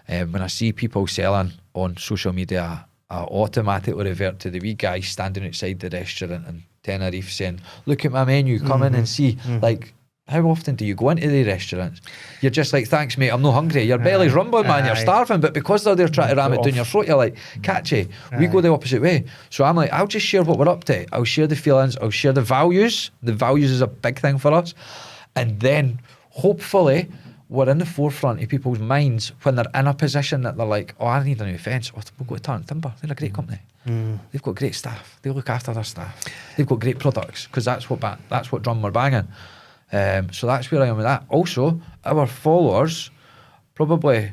When I see people selling on social media, I automatically revert to the wee guy standing outside the restaurant in Tenerife saying, look at my menu, come in and see. Like, how often do you go into the restaurants? You're just like, thanks mate, I'm not hungry. Your belly's rumbling, man, you're starving. But because they're there trying to ram it down your throat, you're like, catchy. We go the opposite way. So I'm like, I'll just share what we're up to. I'll share the feelings, I'll share the values. The values is a big thing for us. And then hopefully we're in the forefront of people's minds when they're in a position that they're like, oh, I need a new fence. Oh, we'll go to Tartan Timber. They're a great company. They've got great staff. They look after their staff. They've got great products, because that's what drum we're banging. So that's where I am with that. Also, our followers, probably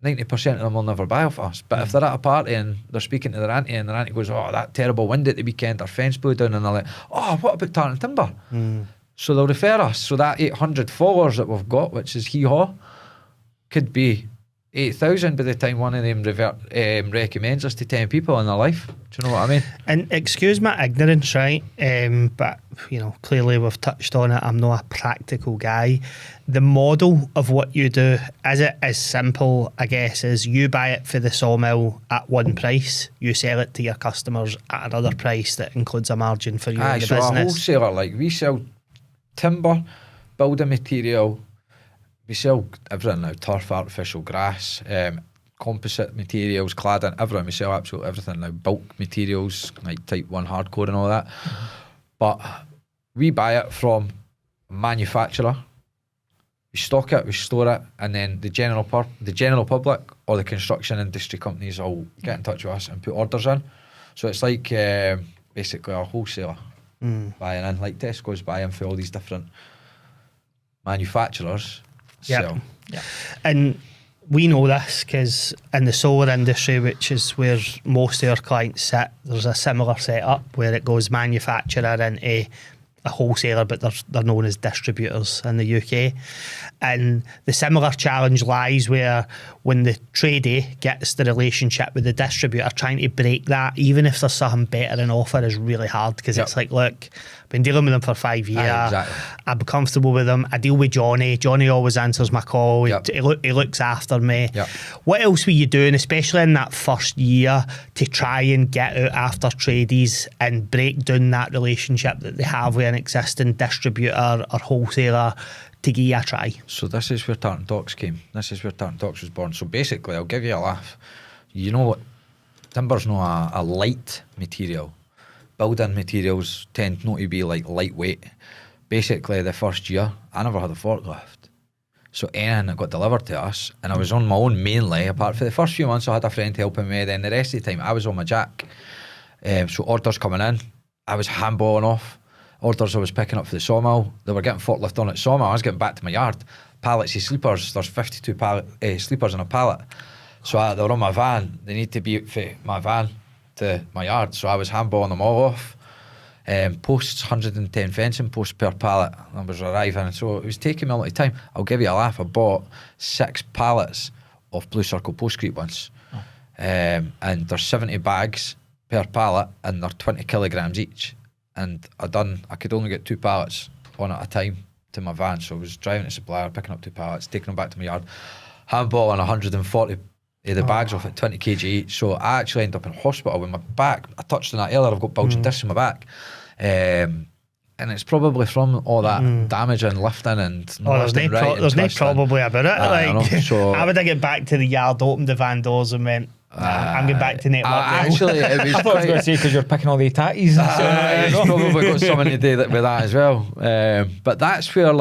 90% of them will never buy off us. But if they're at a party and they're speaking to their auntie, and their auntie goes, oh, that terrible wind at the weekend, our fence blew down, and they're like, oh, what about Tartan Timber? So they'll refer us. So that 800 followers that we've got, which is hee-haw, could be 8,000 by the time one of them recommends us to 10 people in their life. Do you know what I mean? And excuse my ignorance, right? But, you know, clearly we've touched on it. I'm not a practical guy. The model of what you do, is it as simple, I guess, as you buy it for the sawmill at one price, you sell it to your customers at another price that includes a margin for you and your so business? A wholesaler, like, we sell timber, building material, we sell everything now, turf, artificial grass, composite materials, cladding, everything. We sell absolutely everything now, bulk materials, like type 1 hardcore and all that. But we buy it from a manufacturer, we stock it, we store it, and then the general public or the construction industry companies all get in touch with us and put orders in. So it's like basically a wholesaler buying in, like Tesco's buying for all these different manufacturers. Yeah. And we know this because in the solar industry, which is where most of our clients sit, there's a similar setup where it goes manufacturer into a wholesaler, but they're known as distributors in the UK. And the similar challenge lies where when the tradie gets the relationship with the distributor, trying to break that, even if there's something better in offer, is really hard, because it's like, look, I've been dealing with them for 5 years. Exactly. I'm comfortable with them. I deal with Johnny. Johnny always answers my call. He looks after me. What else were you doing, especially in that first year, to try and get out after tradies and break down that relationship that they have with an existing distributor or wholesaler to give you a try? So this is where Tartan Talks came. This is where Tartan Talks was born. So basically, I'll give you a laugh. You know what? Timber's not a light material. Building materials tend not to be like lightweight. Basically, the first year, I never had a forklift. So anything that got delivered to us, and I was on my own mainly, apart from the first few months I had a friend helping me, then the rest of the time I was on my jack. So orders coming in, I was handballing off. Orders I was picking up for the sawmill, they were getting forklift on at sawmill, I was getting back to my yard. Pallets of sleepers, there's 52 sleepers in a pallet. So they were on my van, they need to be out for my van to my yard, so I was handballing them all off. Posts, 110 fencing posts per pallet, I was arriving, so it was taking me a lot of time. I'll give you a laugh, I bought 6 pallets of Blue Circle postcrete once. And there's 70 bags per pallet, and they're 20 kilograms each. And I could only get 2 pallets on at a time to my van, so I was driving to supplier, picking up 2 pallets, taking them back to my yard, handballing 140 of the bags off at 20 kg each. So I actually ended up in hospital with my back. I touched on that earlier, I've got bulging discs in my back. And it's probably from all that damage and lifting and there's no probably about it. I know, so how would I get back to the yard, opened the van doors and went, I'm going back to network now. Actually, it was I thought I was going to say because you're picking all the tatties. it's probably got something to do with that as well. But that's where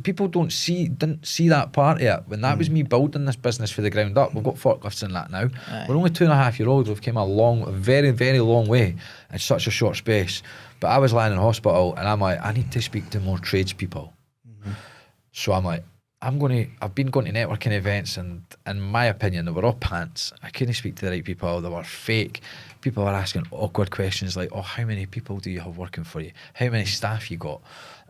people didn't see that part of it. When that was me building this business for the ground up. We've got forklifts in that now. We're only 2.5 years old. We've came a very, very long way in such a short space. But I was lying in hospital and I'm like, I need to speak to more tradespeople. So I'm like, I've been going to networking events and in my opinion they were all pants. I couldn't speak to the right people. They were fake. People were asking awkward questions like, oh, how many people do you have working for you? How many staff you got?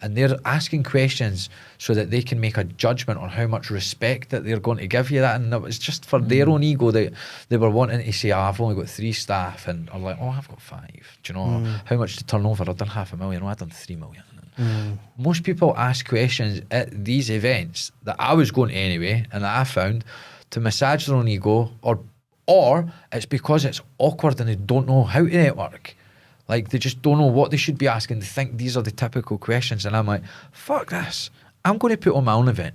And they're asking questions so that they can make a judgment on how much respect that they're going to give you that. And it was just for their own ego that they were wanting to say, I've only got 3 staff. And I'm like, oh, I've got 5. Do you know how much to turn over? I've done 500,000. Oh, I've done 3 million. Most people ask questions at these events that I was going to anyway and that I found to massage their own ego or it's because it's awkward and they don't know how to network. Like they just don't know what they should be asking. They think these are the typical questions and I'm like, fuck this. I'm going to put on my own event.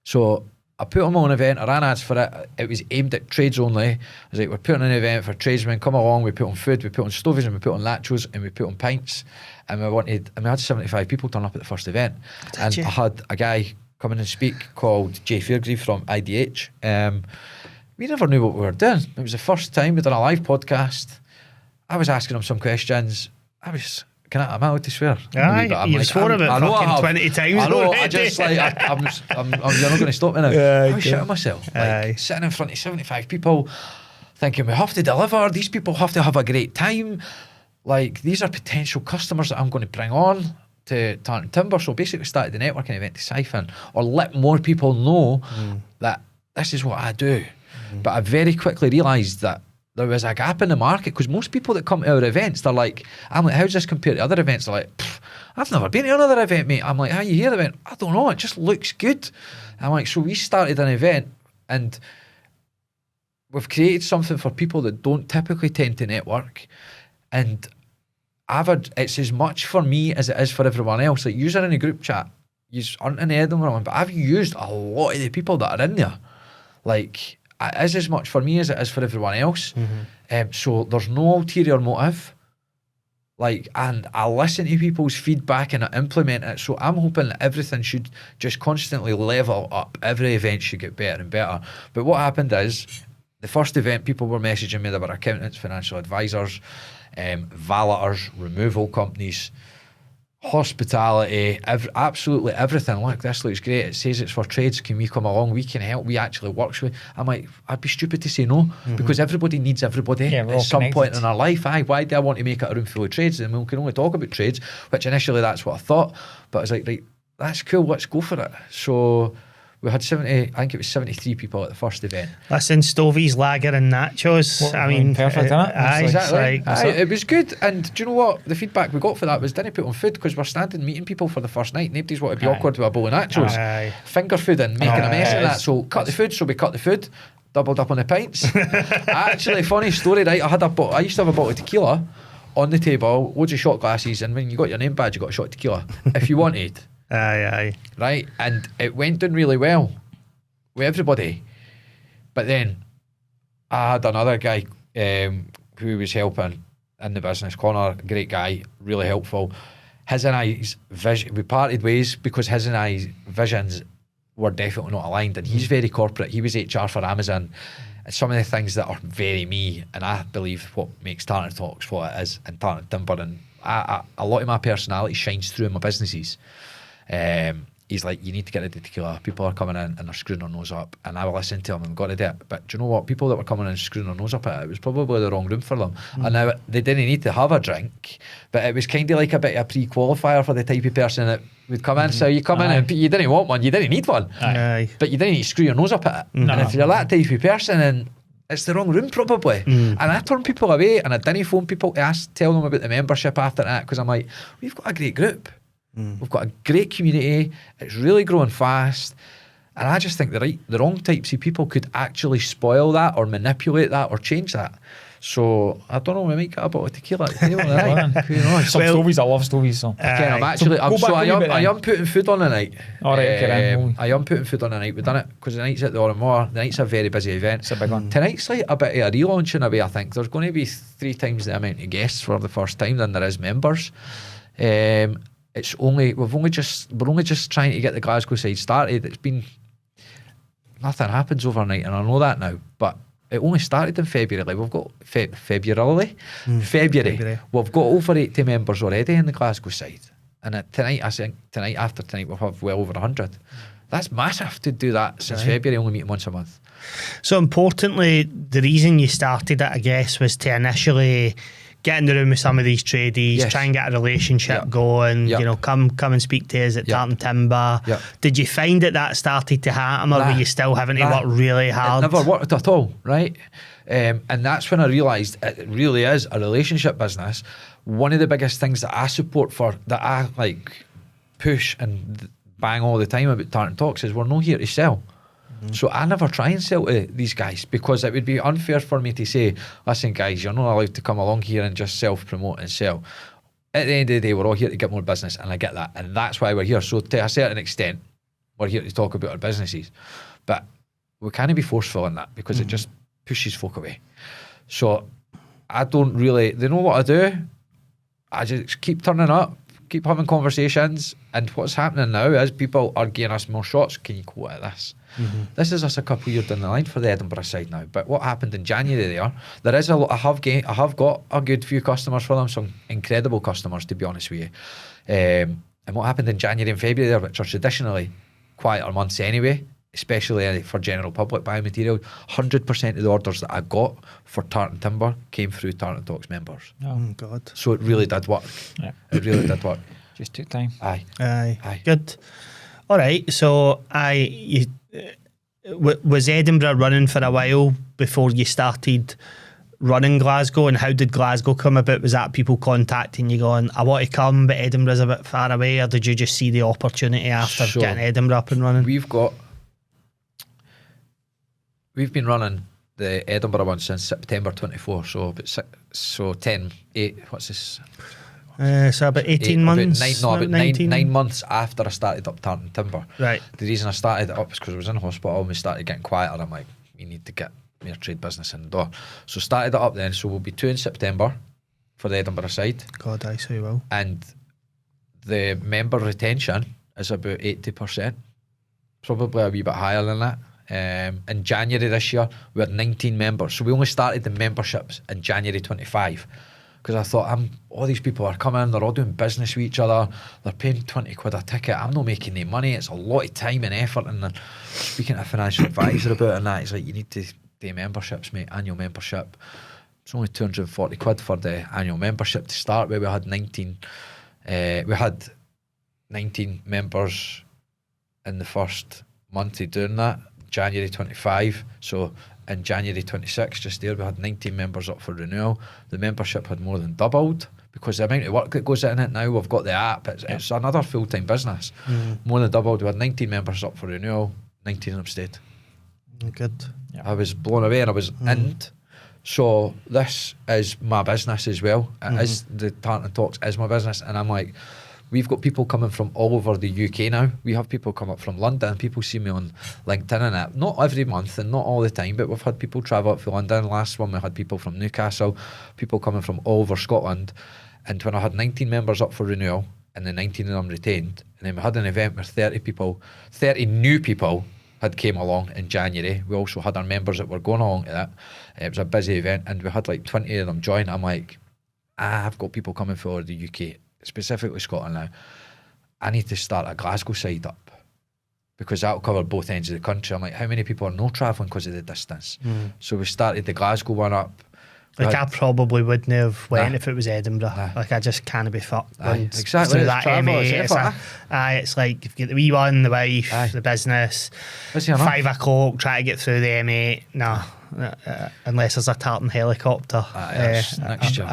So I put on my own event, I ran ads for it. It was aimed at trades only. I was like, we're putting an event for tradesmen, come along. We put on food, we put on stovies and we put on nachos and we put on pints. And we had 75 people turn up at the first event. I had a guy come in and speak called Jay Fairgrieve from IDH. We never knew what we were doing. It was the first time we'd done a live podcast. I was asking him some questions. Am I allowed to swear? Aye, you've sworn about fucking 20 times. I know, I just like, you're not going to stop me now. I was shitting myself. Sitting in front of 75 people, thinking we have to deliver, these people have to have a great time. Like, these are potential customers that I'm going to bring on to Tartan Timber. So basically started the networking event to siphon or let more people know that this is what I do. But I very quickly realised that there was a gap in the market because most people that come to our events, they're like, I'm like, how's this compared to other events? They're like, I've never been to another event, mate. I'm like, how you hear the event? I don't know, it just looks good. I'm like, so we started an event and we've created something for people that don't typically tend to network. And it's as much for me as it is for everyone else. Like, you're in a group chat, you aren't in the Edinburgh one, but I've used a lot of the people that are in there. Like, it is as much for me as it is for everyone else. So there's no ulterior motive. Like, and I listen to people's feedback and I implement it. So I'm hoping that everything should just constantly level up. Every event should get better and better. But what happened is, the first event, people were messaging me. They were accountants, financial advisors, valeters, removal companies, hospitality, absolutely everything. Look, this looks great. It says it's for trades. Can we come along? We can help. We actually work with. I'm like, I'd be stupid to say no because everybody needs everybody at some point in our life. Why do I want to make it a room full of trades? And we can only talk about trades, which initially that's what I thought. But I was like, right, that's cool. Let's go for it. So we had 73 people at the first event. Listen, stovies, lager and nachos. I mean, perfect, isn't it? Aye, exactly. It was good. And do you know what? The feedback we got for that was, didn't put on food because we're standing meeting people for the first night. Nobody's want to be awkward with a bowl of nachos. Finger food and making a mess of that. So cut the food. So we cut the food, doubled up on the pints. Actually, funny story, right? I used to have a bottle of tequila on the table, loads of shot glasses, and when you got your name badge, you got a shot of tequila if you wanted. Aye. Right, and it went down really well with everybody. But then I had another guy who was helping in the business, Connor, great guy, really helpful. His and I's vision, we parted ways because his and I's visions were definitely not aligned. And he's very corporate. He was HR for Amazon. Some of the things that are very me, and I believe what makes Tartan Talks what it is, and Tartan Timber, and a lot of my personality shines through in my businesses. He's like, you need to get rid of the tequila. People are coming in and they're screwing their nose up. And I will listen to him and got to do it. But do you know what? People that were coming in and screwing their nose up at it was probably the wrong room for them. And now they didn't need to have a drink, but it was kind of like a bit of a pre-qualifier for the type of person that would come in. So you come in and you didn't want one, you didn't need one. But you didn't need to screw your nose up at it. And if you're that type of person, and it's the wrong room probably. And I turn people away and I didn't phone people to tell them about the membership after that because I'm like, we've got a great group. We've got a great community. It's really growing fast. And I just think the wrong types of people could actually spoil that or manipulate that or change that. So I don't know, we might get a bottle of tequila at the table tonight. Who knows? Some stories, I love stories. So. Again, I am putting food on tonight. All right, okay, I am putting food on tonight. We've done it because the night's at the Oranmore. The night's a very busy event. It's a big one. Tonight's like a bit of a relaunch in a way, I think. There's going to be 3 times the amount of guests for the first time than there is members. We're only just trying to get the Glasgow side started. It's been, nothing happens overnight, and I know that now, but it only started in February. Like we've got February. We've got over 80 members already in the Glasgow side, and after tonight we'll have well over 100. That's massive to do that since February, only meeting once a month. So importantly, the reason you started it, I guess, was to initially get in the room with some of these tradies, try and get a relationship going, you know, come and speak to us at Tartan Timber. Did you find that started to happen, or were you still having to work really hard? It never worked at all, right? And that's when I realised it really is a relationship business. One of the biggest things that I support for, that I like push and bang all the time about Tartan Talks is we're not here to sell. So I never try and sell to these guys, because it would be unfair for me to say, listen guys, you're not allowed to come along here and just self-promote and sell. At the end of the day, we're all here to get more business, and I get that, and that's why we're here. So to a certain extent, we're here to talk about our businesses, but we can't be forceful in that, because it just pushes folk away. So I don't really, they know what I do. I just keep turning up, keep having conversations, and what's happening now is people are giving us more shots. Can you quote at this? This is us a couple of years down the line for the Edinburgh side now. But what happened in January there is a lot. I have got a good few customers for them, some incredible customers, to be honest with you. And what happened in January and February there, which are traditionally quieter months anyway, especially for general public biomaterial, 100% of the orders that I got for Tartan Timber came through Tartan Talks members. Oh God! So it really did work. Yeah. It really did work. Just took time. Aye. Good. All right. So was Edinburgh running for a while before you started running Glasgow, and how did Glasgow come about? Was that people contacting you going, I want to come, but Edinburgh's a bit far away, or did you just see the opportunity after getting Edinburgh up and running? We've been running the Edinburgh one since September 24, so about 8, what's this? So about 18 months? About 9 months after I started up Tartan Timber. Right. The reason I started it up is because I was in hospital and we started getting quieter. I'm like, we need to get more trade business in the door. So started it up then. So we'll be 2 in September for the Edinburgh side. God, I so will. And the member retention is about 80%, probably a wee bit higher than that. In January this year, we had 19 members. So we only started the memberships in January 25. Because I thought, all these people are coming, they're all doing business with each other, they're paying 20 quid a ticket, I'm not making any money, it's a lot of time and effort. And then speaking to a financial advisor about it and that, it's like, you need to do memberships, mate, annual membership. It's only 240 quid for the annual membership to start with. We had 19 members in the first month of doing that, January 25. So in January 26, just there, we had 19 members up for renewal. The membership had more than doubled, because the amount of work that goes in it now, we've got the app, it's another full-time business. More than doubled. We had 19 members up for renewal, 19 of them stayed. Good. Yeah. I was blown away, and I was in. So this is my business as well. It is, the Tartan Talks is my business, and I'm like, we've got people coming from all over the UK now. We have people come up from London. People see me on LinkedIn and that. Not every month and not all the time, but we've had people travel up from London. Last one, we had people from Newcastle, people coming from all over Scotland. And when I had 19 members up for renewal, and the 19 of them retained, and then we had an event where 30 new people had came along in January. We also had our members that were going along to that. It was a busy event, and we had like 20 of them join. I'm like, I've got people coming from all over the UK, specifically Scotland now. I need to start a Glasgow side up, because that'll cover both ends of the country. I'm like, how many people are no travelling because of the distance? So we started the Glasgow one up. Like, I probably wouldn't have went if it was Edinburgh. Like, I just can't be fucked. Exactly. Through that MA. It's like, you've got the wee one, the wife, the business. 5 o'clock, try to get through the M8. No. Unless there's a Tartan helicopter. Next year.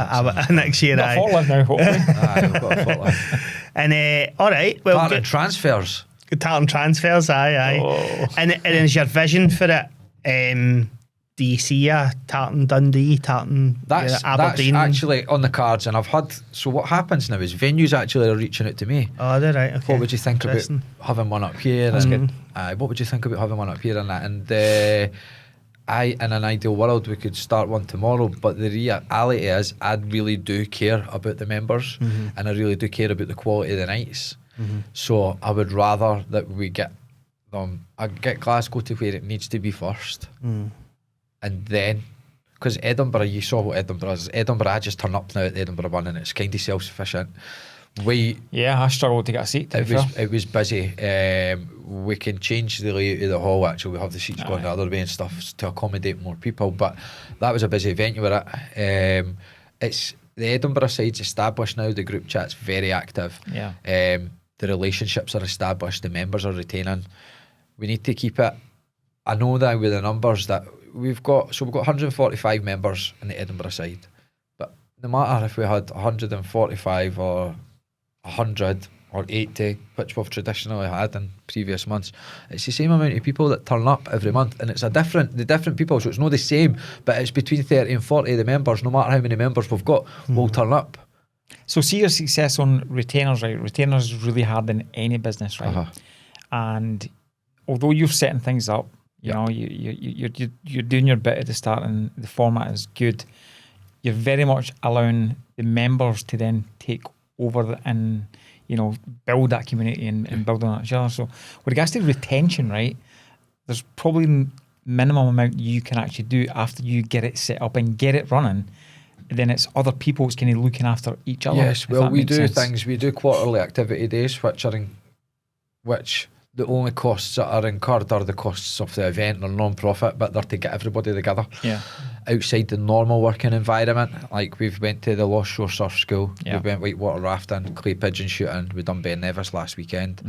Next year, Got a forklift now, hopefully. We've got a forklift. And all right, well, Tartan transfers. Tartan transfers, aye. Oh. And is your vision for it do you see a Tartan Dundee, Tartan Aberdeen? That's actually on the cards, and I've had. So what happens now is venues actually are reaching out to me. Oh, they're right. Okay. What would you think about having one up here? That's good. What would you think about having one up here and that? And in an ideal world, we could start one tomorrow. But the reality is, I really do care about the members, and I really do care about the quality of the nights. So I would rather that we get them. I get Glasgow to where it needs to be first. And then, because Edinburgh, you saw what Edinburgh is. Edinburgh, I just turn up now at the Edinburgh one, and it's kind of self-sufficient. I struggled to get a seat. It was busy. We can change the layout of the hall. Actually, we have the seats going the other way and stuff to accommodate more people. But that was a busy event you were at. It's the Edinburgh side's established now. The group chat's very active. The relationships are established. The members are retaining. We need to keep it. I know that with the numbers that we've got 145 members in the Edinburgh side, but no matter if we had 145 or 100 or 80, which we've traditionally had in previous months, it's the same amount of people that turn up every month, and it's the different people, so it's not the same, but it's between 30 and 40 of the members, no matter how many members we've got, will turn up. So see your success on retainers, right? Retainers is really hard in any business, right? And although you're setting things up, you know, you're doing your bit at the start, and the format is good. You're very much allowing the members to then take over and, you know, build that community and build on each other. So with regards to retention, right, there's probably minimum amount you can actually do after you get it set up and get it running. Then it's other people's kind of looking after each other. Yes, well, we do things. We do quarterly activity days, which the only costs that are incurred are the costs of the event. They're non-profit, but they're to get everybody together. Outside the normal working environment, like we've went to the Lost Shore Surf School, we went whitewater rafting, clay pigeon shooting, we done Ben Nevis last weekend,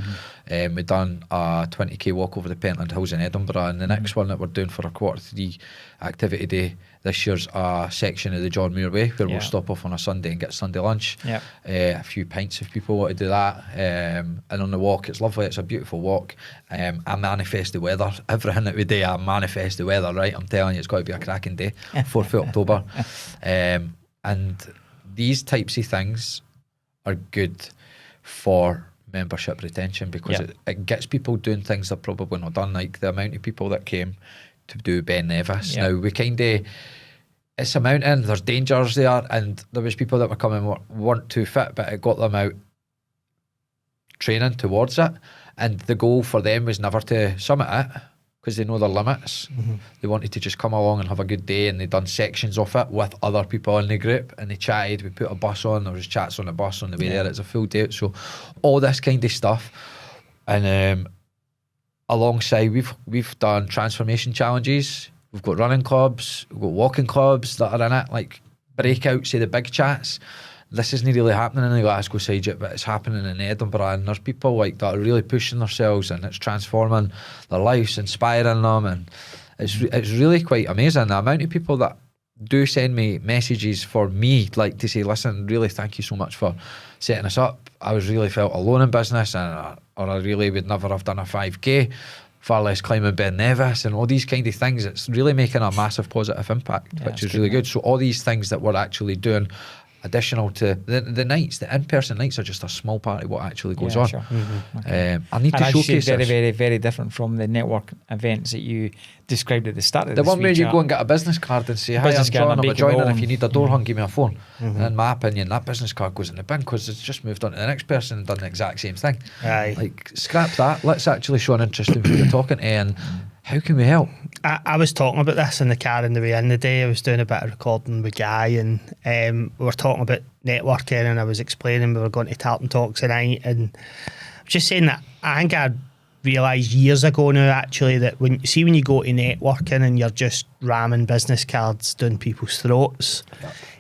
we done a 20k walk over the Pentland Hills in Edinburgh, and the next one that we're doing for a Q3 activity day this year's a section of the John Muir Way where we'll stop off on a Sunday and get Sunday lunch, a few pints if people want to do that, and on the walk, it's lovely, it's a beautiful walk. I manifest the weather, everything that we do I manifest the weather, right? I'm telling you, it's got to be a cracking day. 4th of October, and these types of things are good for membership retention because it gets people doing things they've probably not done, like the amount of people that came to do Ben Nevis. Now we kind of, it's a mountain, there's dangers there, and there was people that were coming weren't too fit, but it got them out training towards it, and the goal for them was never to summit it because they know their limits. They wanted to just come along and have a good day, and they done sections of it with other people in the group, and they chatted. We put a bus on, there was chats on the bus on the way there. It's a full day, so all this kind of stuff. And alongside, we've done transformation challenges, we've got running clubs, we've got walking clubs that are in it, like breakouts of the big chats. This isn't really happening in the Glasgow side yet, but it's happening in Edinburgh, and there's people like that are really pushing themselves, and it's transforming their lives, inspiring them, and it's really quite amazing the amount of people that do send me messages for me, like to say, listen, really thank you so much for setting us up. I was really felt alone in business, or I really would never have done a 5k, far less climbing Ben Nevis, and all these kind of things. It's really making a massive positive impact, which is really good. So all these things that we're actually doing additional to the nights, the in-person nights are just a small part of what actually goes on. I need to showcase very, very, very different from the network events that you described at the start of the this one where you go and get a business card and say, hi, I'm John, I'm a joiner, if you need a door hung, give me a phone. And in my opinion, that business card goes in the bin because it's just moved on to the next person and done the exact same thing. Like, scrap that, let's actually show an interest in who you're talking to, and how can we help? I was talking about this in the car on the way in the day. I was doing a bit of recording with Guy, and we were talking about networking, and I was explaining we were going to Tartan Talks tonight, and I'm just saying that I think I realised years ago now actually that when you go to networking and you're just ramming business cards down people's throats,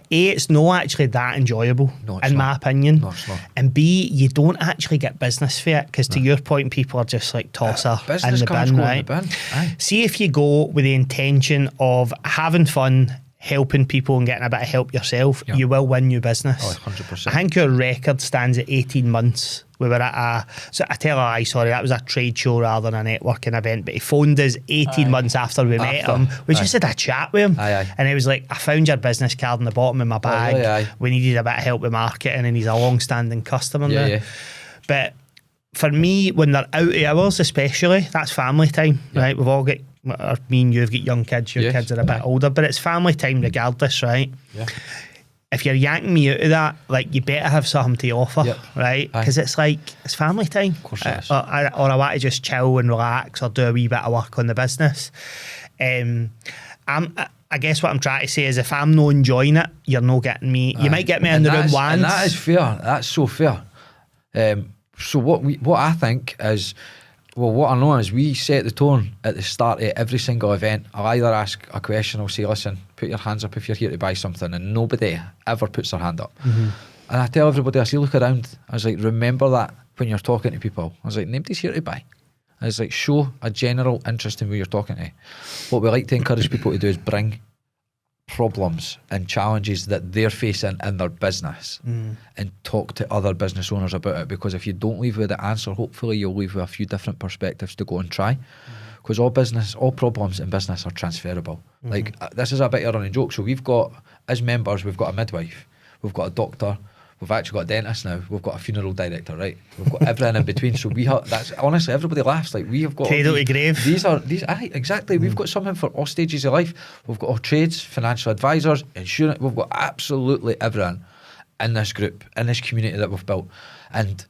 A, it's not actually that enjoyable, my opinion. No, it's not. And B, you don't actually get business for it because to your point, people are just like tosser in the bin, right? See if you go with the intention of having fun, helping people and getting a bit of help yourself, you will win new business. 100%. I think your record stands at 18 months. We were at that was a trade show rather than a networking event, but he phoned us 18 months after we met him. We just had a chat with him. And he was like, I found your business card in the bottom of my bag. Really? We needed a bit of help with marketing, and he's a long-standing customer now. Yeah. But for me, when they're out of hours especially, that's family time, right? We've all got, me and you've got young kids, your kids are a bit older, but it's family time regardless, right? Yeah. If you're yanking me out of that, like, you better have something to offer, right? Because it's like, it's family time. Of course it is. Or I want to just chill and relax or do a wee bit of work on the business. I guess what I'm trying to say is, if I'm not enjoying it, you're not getting me. You might get me in the room once. And that is fair. That's so fair. So what I think is, well, what I know is we set the tone at the start of every single event. I'll either ask a question, I'll say, listen, put your hands up if you're here to buy something, and nobody ever puts their hand up. And I tell everybody, I say, look around. I was like, remember that when you're talking to people. I was like, nobody's here to buy. I was like, show a general interest in who you're talking to. What we like to encourage people to do is bring problems and challenges that they're facing in their business and talk to other business owners about it, because if you don't leave with the answer, hopefully you'll leave with a few different perspectives to go and try, because all problems in business are transferable. Like, this is a bit of a running joke. So we've got, as members, we've got a midwife, we've got a doctor, we've actually got a dentist now, we've got a funeral director, right? We've got everything in between. So we have, that's honestly, everybody laughs, like, we have got cradle to grave. Exactly. We've got something for all stages of life. We've got all trades, financial advisors, insurance. We've got absolutely everything in this group, in this community that we've built. And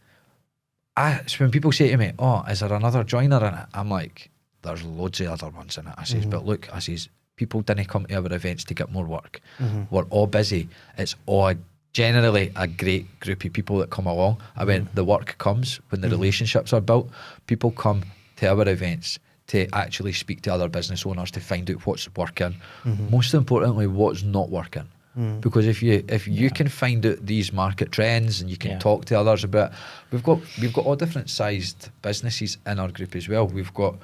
so when people say to me, oh, is there another joiner in it? I'm like, there's loads of other ones in it. I says, but look, I says, people didn't come to our events to get more work. We're all busy. It's all generally a great group of people that come along. I mean, the work comes when the relationships are built. People come to our events to actually speak to other business owners to find out what's working. Most importantly, what's not working. Because if you can find out these market trends and you can talk to others about, we've got all different sized businesses in our group as well. We've got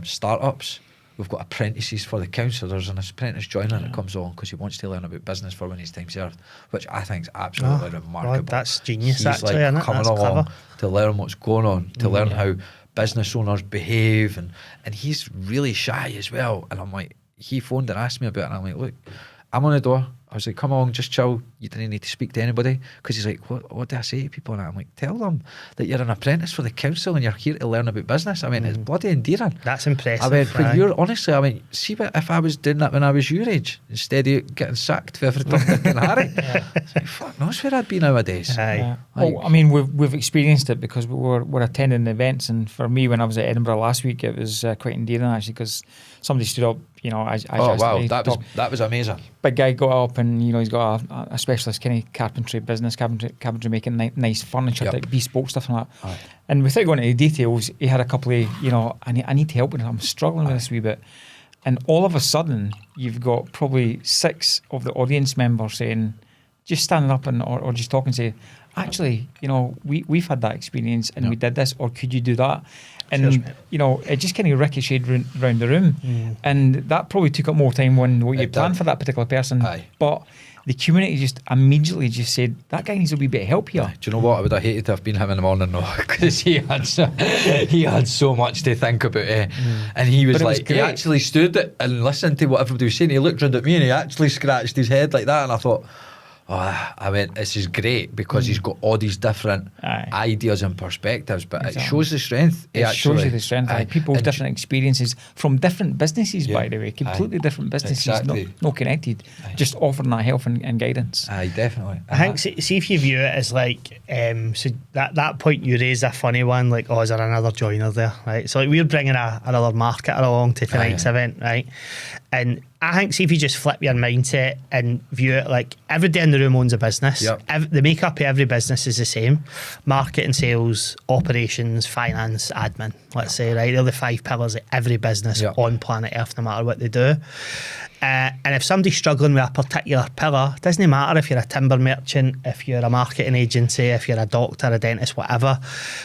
startups. We've got apprentices for the council. There's an apprentice joiner that comes on because he wants to learn about business for when his time served, which I think is absolutely remarkable. God, that's genius. He's actually, like isn't it? coming That's along clever. to learn what's going on, to learn how business owners behave, and he's really shy as well. And I'm like, he phoned and asked me about it, and I'm like, look, I'm on the door. I was like, come along, just chill. You didn't need to speak to anybody. Because he's like, what do I say to people? And I'm like, tell them that you're an apprentice for the council and you're here to learn about business. I mean, it's bloody endearing. That's impressive. I mean, when you're, honestly, I mean, see what if I was doing that when I was your age, instead of getting sacked for every Tom, Dick and Harry. It's like, fuck knows where I'd be nowadays. Aye. Well, I mean, we've experienced it because we're attending the events, and for me, when I was at Edinburgh last week, it was quite endearing actually, because somebody stood up, you know, as oh wow, that was amazing. Big guy got up, and you know, he's got a specialist kind of carpentry business, carpentry making nice furniture, like bespoke stuff and that. Aye. And without going into details, he had a couple of, you know, I need to help with it. I'm struggling with this wee bit. And all of a sudden, you've got probably 6 of the audience members saying, just standing up and or just talking, say, actually, you know, we've had that experience and we did this, or could you do that? And, you know, it just kind of ricocheted around the room. And that probably took up more time than what you planned for that particular person. Aye. But the community just immediately just said, that guy needs a wee bit of help here. Do you know what? I would have hated to have been him in the morning though, because he had so much to think about it. And he was like, he actually stood and listened to what everybody was saying. He looked round at me and he actually scratched his head like that, and I thought, oh, I mean, this is great because he's got all these different ideas and perspectives, but it shows the strength. It shows you the strength. People with different experiences from different businesses, by the way, completely different businesses, not connected, just offering that help and guidance. Aye, definitely. I think, see if you view it as like, so that point you raised a funny one, like, oh, is there another joiner there, right? So like, we're bringing another marketer along to tonight's event, right? And I think, see if you just flip your mindset and view it like everybody in the room owns a business. The makeup of every business is the same: marketing, sales, operations, finance, admin. Let's say, right? They're the 5 pillars of every business on planet Earth, no matter what they do. And if somebody's struggling with a particular pillar, it doesn't matter if you're a timber merchant, if you're a marketing agency, if you're a doctor, a dentist, whatever.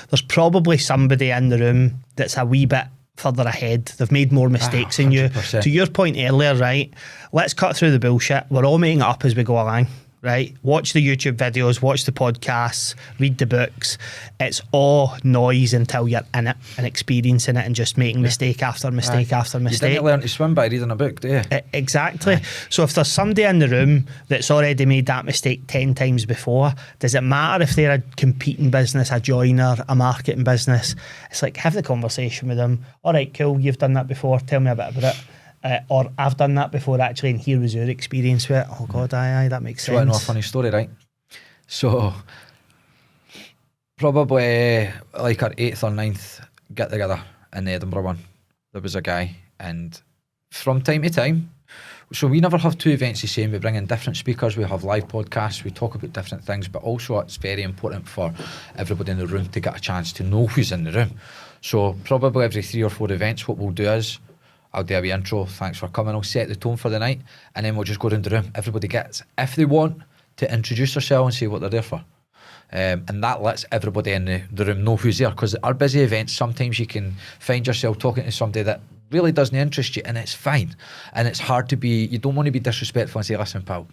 There's probably somebody in the room that's a wee bit further ahead. They've made more mistakes than you. 100%. To your point earlier, right? Let's cut through the bullshit. We're all making it up as we go along. Right, watch the YouTube videos, watch the podcasts, read the books. It's all noise until you're in it and experiencing it and just making mistake after mistake after mistake. You didn't learn to swim by reading a book, do you? Exactly. So if there's somebody in the room that's already made that mistake 10 times before, does it matter if they're a competing business, a joiner, a marketing business? It's like, have the conversation with them. All right, cool, you've done that before, tell me a bit about it. Or I've done that before actually, and here was your experience with it. Oh God, aye, that makes sense. So I know a funny story, right? So probably like our 8th or 9th get together in the Edinburgh one, there was a guy, and from time to time, so we never have 2 events the same. We bring in different speakers, we have live podcasts, we talk about different things, but also it's very important for everybody in the room to get a chance to know who's in the room. So probably every 3 or 4 events, what we'll do is I'll do a wee intro, thanks for coming, I'll set the tone for the night, and then we'll just go around the room. Everybody gets, if they want, to introduce themselves and say what they're there for. And that lets everybody in the room know who's there, because our busy events, sometimes you can find yourself talking to somebody that really doesn't interest you, and it's fine. And it's hard to be, you don't want to be disrespectful and say, listen, pal,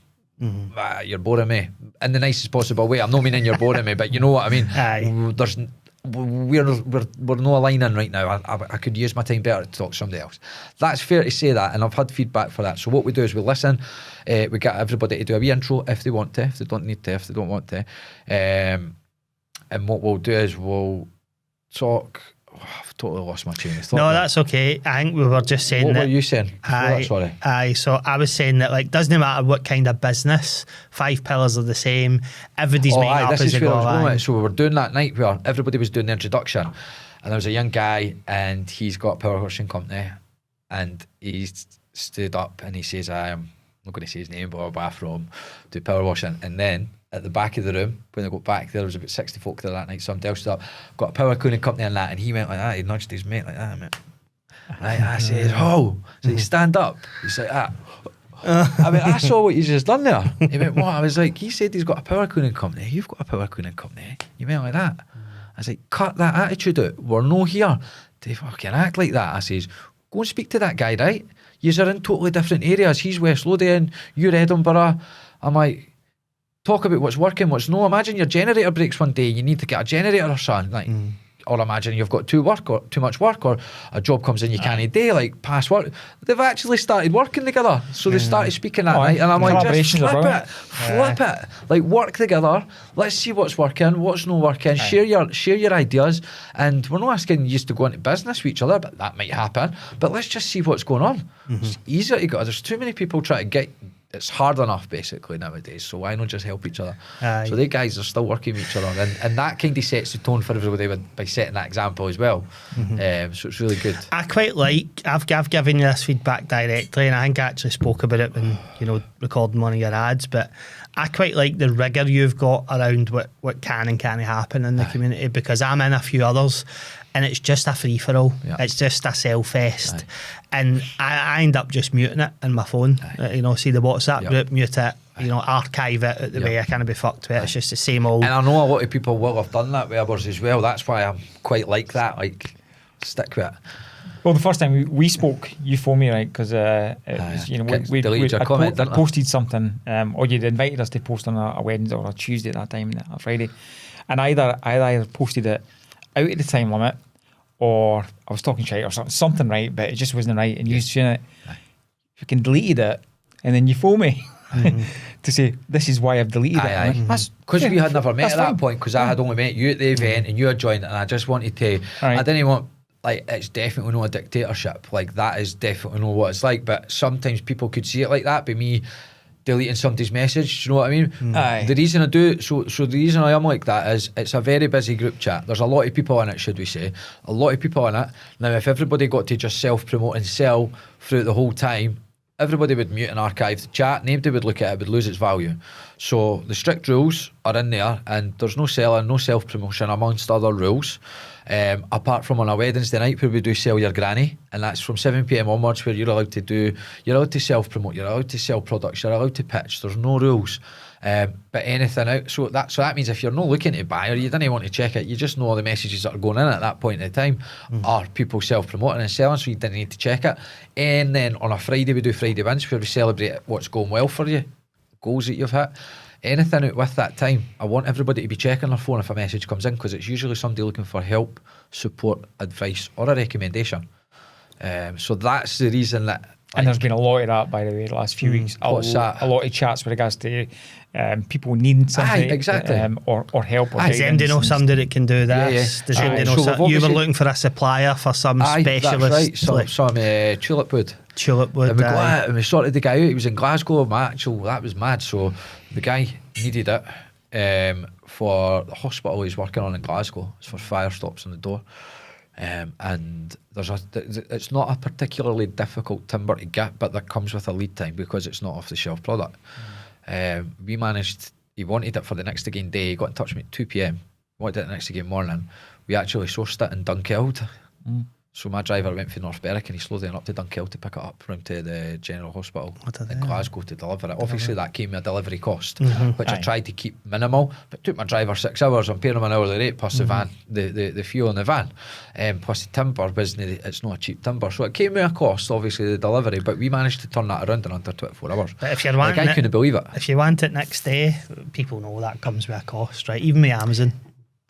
you're boring me, in the nicest possible way. I'm not meaning you're boring me, but you know what I mean. Aye. We're not aligning right now. I could use my time better to talk to somebody else. That's fair to say that, and I've had feedback for that. So what we do is we listen, we get everybody to do a wee intro if they want to, if they don't need to, if they don't want to, and what we'll do is we'll talk. I've totally lost my chain of thought. No, that's okay. I think we were just saying what that. What were you saying? Sorry. Aye. So I was saying that, like, doesn't matter what kind of business, 5 pillars are the same. Everybody's making up as they go along. So we were doing that night where everybody was doing the introduction, and there was a young guy, and he's got a power washing company, and he stood up and he says, I'm not going to say his name, but where from, do power washing. And then at the back of the room, when I got back there was about 60 folk there that night, so I'm doused up, got a power cleaning company and that, and he went like that, he nudged his mate like that, mate. Right, I says, so he stand up, he's like that. I mean, I saw what he's just done there. He went, what? I was like, he said he's got a power cleaning company, you've got a power cleaning company, you went like that. I was like, cut that attitude out, we're no here to fucking act like that. I says, go and speak to that guy, right? Yous are in totally different areas, he's West Lothian, you're Edinburgh. I'm like, talk about what's working, what's no. Imagine your generator breaks one day, you need to get a generator or something, like, or imagine you've got too much work, or a job comes in you can't do, like past work. They've actually started working together, so they started speaking that night, and I'm like, just flip it, like work together. Let's see what's working, what's not working. Share your ideas, and we're not asking you to go into business with each other, but that might happen. But let's just see what's going on. It's easier to go. There's too many people trying to get. It's hard enough basically nowadays, so why not just help each other? So they guys are still working with each other, and that kind of sets the tone for everybody by setting that example as well. So it's really good. I quite like, I've given you this feedback directly, and I think I actually spoke about it when, recording one of your ads, but I quite like the rigour you've got around what can and can't happen in the community, because I'm in a few others and it's just a free-for-all. It's just a sell-fest. And I end up just muting it in my phone. See the WhatsApp group, mute it, archive it out the way. I can't be fucked with it. It's just the same old. And I know a lot of people will have done that with others as well. That's why I'm quite like that. Like, stick with it. Well, the first time we spoke, you phoned me, right? Because I posted something, or you'd invited us to post on a Wednesday or a Tuesday at that time, a Friday, and I either posted it out of the time limit, or I was talking shit or something, right? But it just wasn't right, and you seen it, you can deleted it, and then you phone me to say this is why I've deleted it. Because we had never met at that point, because I had only met you at the event and you had joined, and I just wanted to. I didn't want. Like, it's definitely not a dictatorship. Like, that is definitely not what it's like. But sometimes people could see it like that by me deleting somebody's message. Do you know what I mean? The reason I do so the reason I am like that is it's a very busy group chat. There's a lot of people in it, should we say? A lot of people in it. Now, if everybody got to just self-promote and sell through the whole time, everybody would mute and archive the chat. Nobody would look at it, would lose its value. So the strict rules are in there, and there's no selling, no self-promotion, amongst other rules. Apart from on a Wednesday night where we do Sell Your Granny, and that's from 7 p.m. onwards, where you're allowed to self-promote, you're allowed to sell products, you're allowed to pitch. There's no rules. But anything out, so that means if you're not looking to buy or you didn't want to check it, you just know all the messages that are going in at that point in time are people self-promoting and selling, so you didn't need to check it. And then on a Friday we do Friday Wins, where we celebrate what's going well for you, goals that you've hit. Anything out with that time, I want everybody to be checking their phone if a message comes in, because it's usually somebody looking for help, support, advice, or a recommendation. So that's the reason that. And there's been a lot of that, by the way, the last few weeks. What's that? A lot of chats with regards to people needing something, exactly. or help. Or does anybody know somebody that can do this? Yeah. Does anybody know you were looking for a supplier for some specialist? That's right. Some tulip wood. Tulip wood. And we sorted the guy out. He was in Glasgow. That was mad. So the guy needed it for the hospital he's working on in Glasgow. It's for fire stops on the door. And it's not a particularly difficult timber to get, but that comes with a lead time because it's not off the shelf product. We managed. He wanted it for the next again day. He got in touch with me at 2 p.m. Wanted it the next again morning. We actually sourced it in Dunkeld. So my driver went from North Berwick and he slowed down up to Dunkeld to pick it up, round to the General Hospital in Glasgow to deliver it. Obviously that came with a delivery cost, which I tried to keep minimal, but it took my driver 6 hours. I'm paying him an hourly rate plus the van, the fuel in the van, plus the timber. It's not a cheap timber, so it came with a cost, obviously the delivery, but we managed to turn that around in under 24 hours. But if you're wanting couldn't believe it. If you want it next day, people know that comes with a cost, right? Even with Amazon.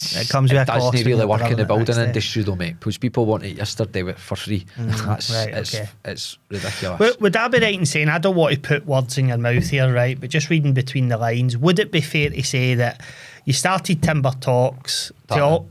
It comes with a cost. Doesn't really work in the building industry though, mate, because people want it yesterday for free. It's ridiculous. Would I be right in saying, I don't want to put words in your mouth here, right, but just reading between the lines, would it be fair to say that you started Timber Talks, Tartan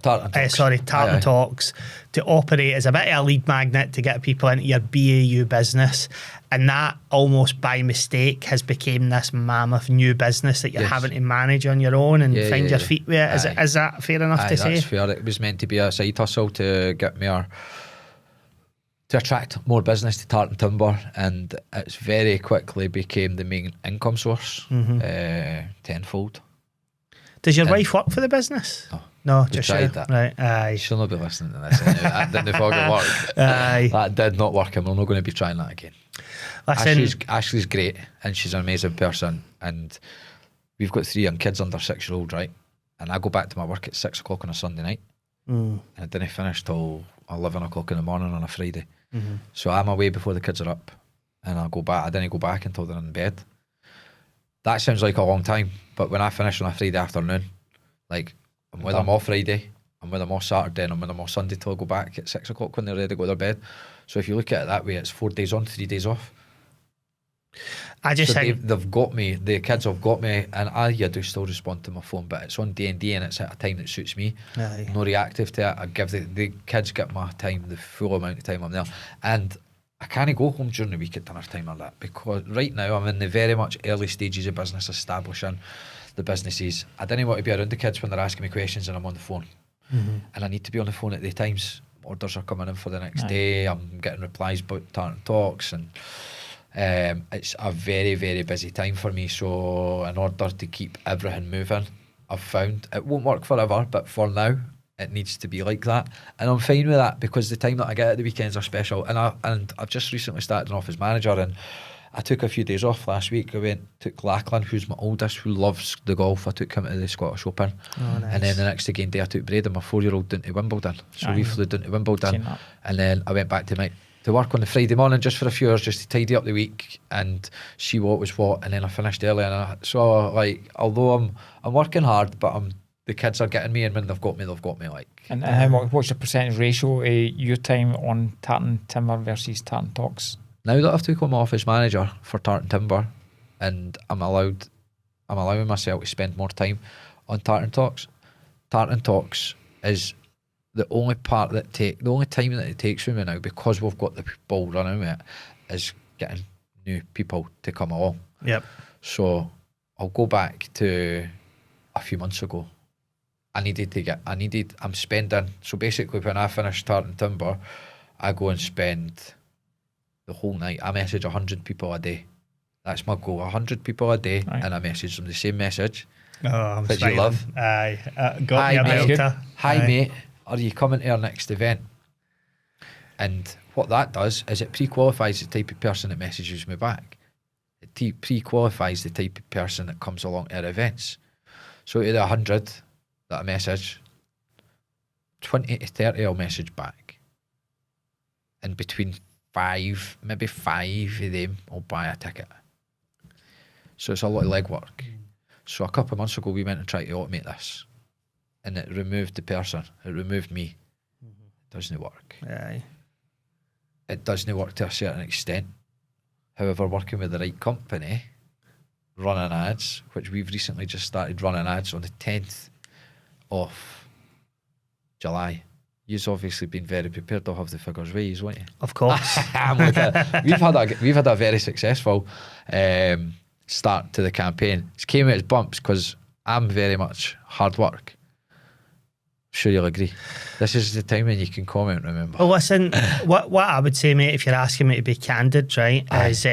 Talks, to operate as a bit of a lead magnet to get people into your BAU business, and that almost by mistake has become this mammoth new business that you're having to manage on your own and find your feet with it? Is that fair enough to say? That's fair. It was meant to be a side hustle to get me to attract more business to Tartan Timber, and it's very quickly became the main income source, tenfold. Does your wife work for the business? No, just tried that. Right, aye. She'll not be listening to this anyway. That didn't fucking work. Aye. That did not work, and we're not going to be trying that again. Ashley's great, and she's an amazing person, and we've got 3 young kids under 6-year-old, right? And I go back to my work at 6 o'clock on a Sunday night, and I didn't finish till 11 o'clock in the morning on a Friday. So I'm away before the kids are up, and I didn't go back until they're in bed. That sounds like a long time, but when I finish on a Friday afternoon, like I'm with them all Friday, I'm with them all Saturday, and I'm with them all Sunday till I go back at 6 o'clock when they're ready to go to their bed. So if you look at it that way, it's 4 days on, 3 days off. I just think they've got me. The kids have got me, and I do still respond to my phone, but it's on D&D and it's at a time that suits me. Aye. No reactive to it. I give the kids get my time, the full amount of time I'm there, and I can't go home during the week at dinner time like that, because right now I'm in the very much early stages of business, establishing the businesses. I didn't want to be around the kids when they're asking me questions and I'm on the phone, and I need to be on the phone at the times. Orders are coming in for the next day. I'm getting replies about Tartan Talks, and it's a very, very busy time for me. So in order to keep everything moving, I've found it won't work forever, but for now it needs to be like that, and I'm fine with that, because the time that I get at the weekends are special. And I've just recently started an office manager, and I took a few days off last week. I took Lachlan, who's my oldest, who loves the golf. I took him to the Scottish Open. Oh, nice. And then the next again day I took Braden, my 4-year-old, down to Wimbledon. So we flew down to Wimbledon, and then I went back to work on the Friday morning just for a few hours, just to tidy up the week and see what was what. And then I finished early, and so like, although I'm working hard, but the kids are getting me, and when they've got me, like. And what's the percentage ratio of your time on Tartan Timber versus Tartan Talks? Now that I've taken my office manager for Tartan Timber, and I'm allowing myself to spend more time on Tartan Talks. Tartan Talks is the only time that it takes for me now, because we've got the ball running with it, is getting new people to come along. Yep. So I'll go back to a few months ago. I'm spending, so basically when I finish Tartan Timber, I go and spend the whole night. I message 100 people a day. That's my goal, 100 people a day, and I message them the same message that you love. Aye. Hi, mate. are you coming to our next event? And what that does is it pre-qualifies the type of person that messages me back. It pre-qualifies the type of person that comes along to our events. So to the 100 that I message, 20 to 30 I'll message back. And between 5, maybe 5 of them will buy a ticket. So it's a lot of legwork. So a couple of months ago we went and tried to automate this. And it removed the person. It removed me. It doesn't work. Aye. It doesn't work to a certain extent. However, working with the right company, running ads, which we've recently just started running ads on the 10th of July. You've obviously been very prepared to have the figures with you, won't you? Of course. We've had a very successful start to the campaign. It came out as bumps because I'm very much hard work. Sure you'll agree. This is the time when you can comment, remember. Well, listen, what I would say, mate, if you're asking me to be candid, right, is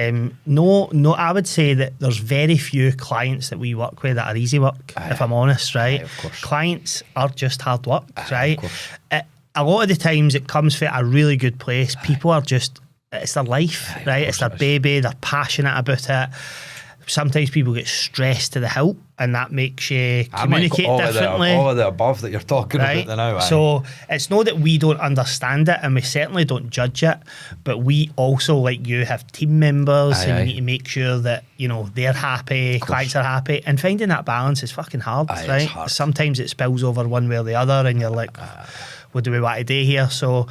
no, I would say that there's very few clients that we work with that are easy work, if I'm honest, right? Of course. Clients are just hard work, right? Of course. A lot of the times it comes from a really good place. People are just, it's their life, right? It's their baby, they're passionate about it. Sometimes people get stressed to the hilt, and that makes you communicate differently. All of the above that you're talking about now. So it's not that we don't understand it, and we certainly don't judge it, but we also, like you, have team members, and you need to make sure that, you know, they're happy, clients are happy, and finding that balance is fucking hard, right? It's hard. Sometimes it spills over one way or the other, and you're like, what do we want to do here? So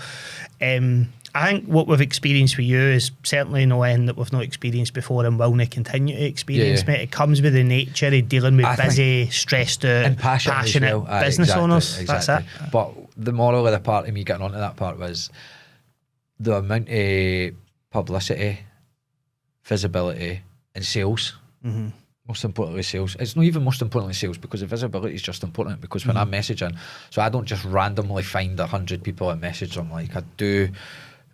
I think what we've experienced with you is certainly no end that we've not experienced before and will not continue to experience, mate. It comes with the nature of dealing with busy, stressed out, and passionate business owners. Exactly. That's it. But the moral of the part of me getting onto that part was the amount of publicity, visibility, and sales. Most importantly, sales. It's not even most importantly sales, because the visibility is just important, because when I'm messaging, so I don't just randomly find 100 people and message them. Like I do.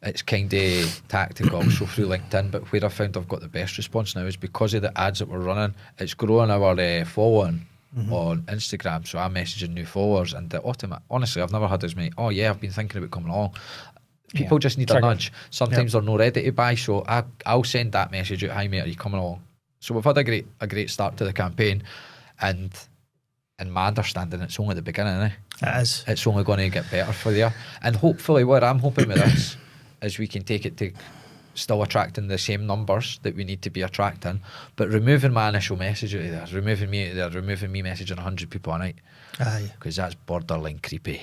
It's kind of tactical, so through LinkedIn. But where I found I've got the best response now is because of the ads that we're running. It's growing our following on Instagram, so I'm messaging new followers, and the honestly, I've never had as many. Oh yeah, I've been thinking about coming along. People just need a nudge. Sometimes they're not ready to buy, so I'll send that message out. Hi mate, are you coming along? So we've had a great start to the campaign, and in my understanding, it's only the beginning. It is. It's only going to get better for you, and hopefully, what I'm hoping with this is we can take it to still attracting the same numbers that we need to be attracting, but removing my initial message out of there, removing me messaging 100 people a night. Aye. Because that's borderline creepy.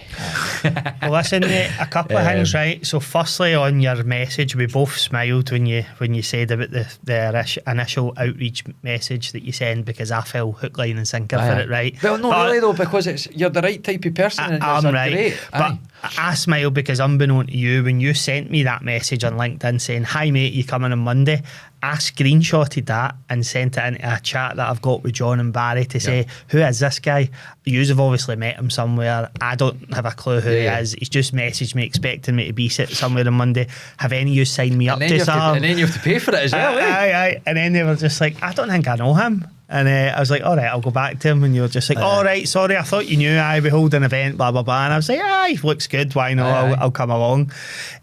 Well, listen, mate, a couple of things, right? So firstly, on your message, we both smiled when you said about the initial outreach message that you send, because I fell hook, line and sinker for it, right? Well, no, really though, because you're the right type of person. And I'm right. Great. But I smiled because, unbeknown to you, when you sent me that message on LinkedIn saying, hi mate, you coming on Monday, I screenshotted that and sent it into a chat that I've got with John and Barry to say, who is this guy? Yous have obviously met him somewhere. I don't have a clue who he is. He's just messaged me expecting me to be somewhere on Monday. Have any of you signed me up to some? And then you have to pay for it as well. Aye. And then they were just like, I don't think I know him. And I was like, all right, I'll go back to him. And you were just like, all right, sorry, I thought you knew we hold an event, blah, blah, blah. And I was like, aye, looks good, why not? I'll come along.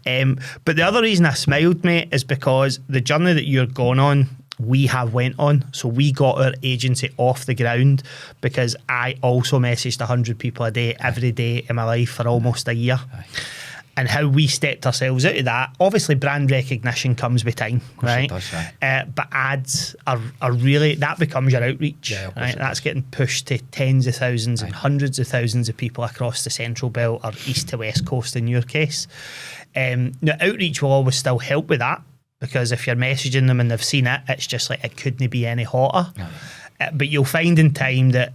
But the other reason I smiled, mate, is because the journey that you're going on, we have went on. So we got our agency off the ground because I also messaged 100 people a day, every day in my life for almost a year. And how we stepped ourselves out of that. Obviously, brand recognition comes with time, right? It does, right? But ads are really, that becomes your outreach, right? That's getting pushed to tens of thousands and hundreds of thousands of people across the Central Belt, or East to West Coast in your case. Now, outreach will always still help with that, because if you're messaging them and they've seen it, it's just like it couldn't be any hotter. But you'll find in time that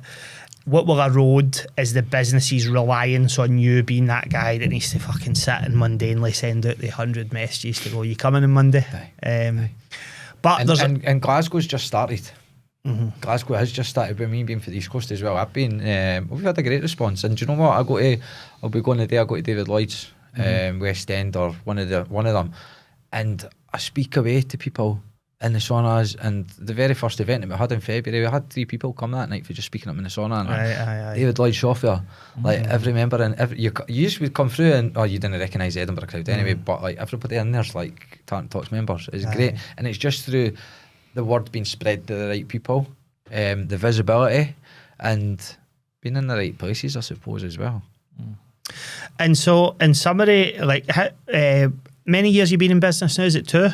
what will erode is the business's reliance on you being that guy that needs to fucking sit and mundanely send out the 100 messages to go, you coming on Monday? But and Glasgow's just started. Glasgow has just started with me being for the East Coast as well. We've had a great response, and do you know what? I'll be going today. I go to David Lloyd's, West End, or one of them, and I speak away to people in the saunas, and the very first event that we had in February, we had 3 people come that night for just speaking up in the sauna. And Aye. David Lloyd Shawfair, like every member, and you usually would come through and you didn't recognise the Edinburgh crowd anyway, but like everybody in there's like Tartan Talks members. It's great, and it's just through the word being spread to the right people, the visibility, and being in the right places, I suppose, as well. And so, in summary, like how many years you been in business now? Is it 2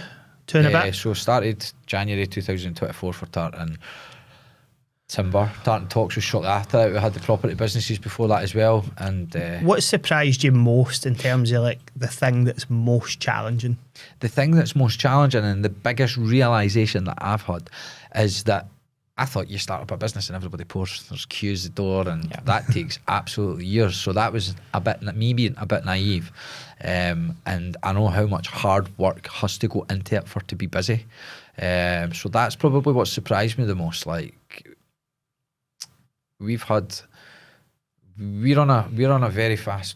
and a bit? So started January 2024 for Tartan Timber. Tartan Talks was shortly after that. We had the property businesses before that as well. And what surprised you most in terms of like the thing that's most challenging? the thing that's most challenging and the biggest realisation that I've had is that I thought you start up a business and everybody pours, there's queues at the door, and that takes absolutely years. So that was me being a bit naive. And I know how much hard work has to go into it for it to be busy. So that's probably what surprised me the most. Like, we're on a very fast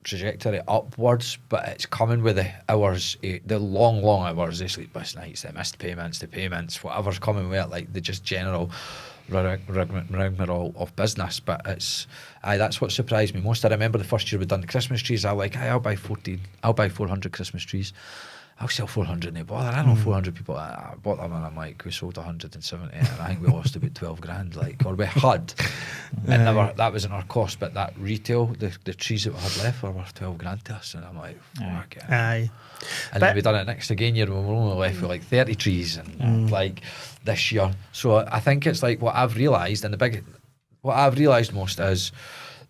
trajectory upwards, but it's coming with the hours, the long hours, the sleepless nights, the missed payments, the payments, whatever's coming with it, like the just general rigmarole of business. But that's what surprised me most. I remember the first year we'd done the Christmas trees. I'll buy 400 Christmas trees. I'll sell 400, no bother. I know 400 people. I bought them and I'm like, we sold 170 and I think we lost about 12 grand. Like, or we had. And that wasn't our cost, but that retail, the trees that we had left were worth 12 grand to us. And I'm like, fuck it. Aye. And then we done it next again year when we're only left with like 30 trees and like this year. So I think it's like what I've realised, and what I've realised most is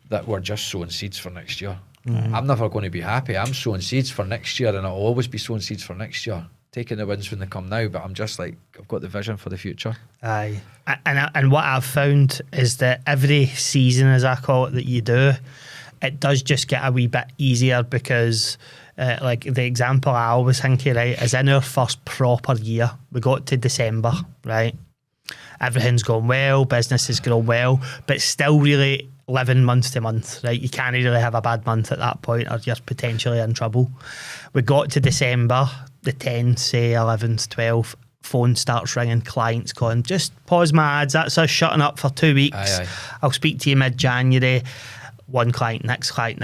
that we're just sowing seeds for next year. I'm never going to be happy. I'm sowing seeds for next year, and I'll always be sowing seeds for next year, taking the wins when they come now. But I'm just like, I've got the vision for the future. Aye. And what I've found is that every season, as I call it, that you do, it does just get a wee bit easier because like the example I always think of, right, is in our first proper year, we got to December, right? Everything's going well, business is going well, but still really living month to month, right? You can't really have a bad month at that point or you're potentially in trouble. We got to December, the 10th, say 11th, 12th, phone starts ringing, clients calling, just pause my ads, that's us shutting up for 2 weeks. Aye. I'll speak to you mid-January. One client, next client,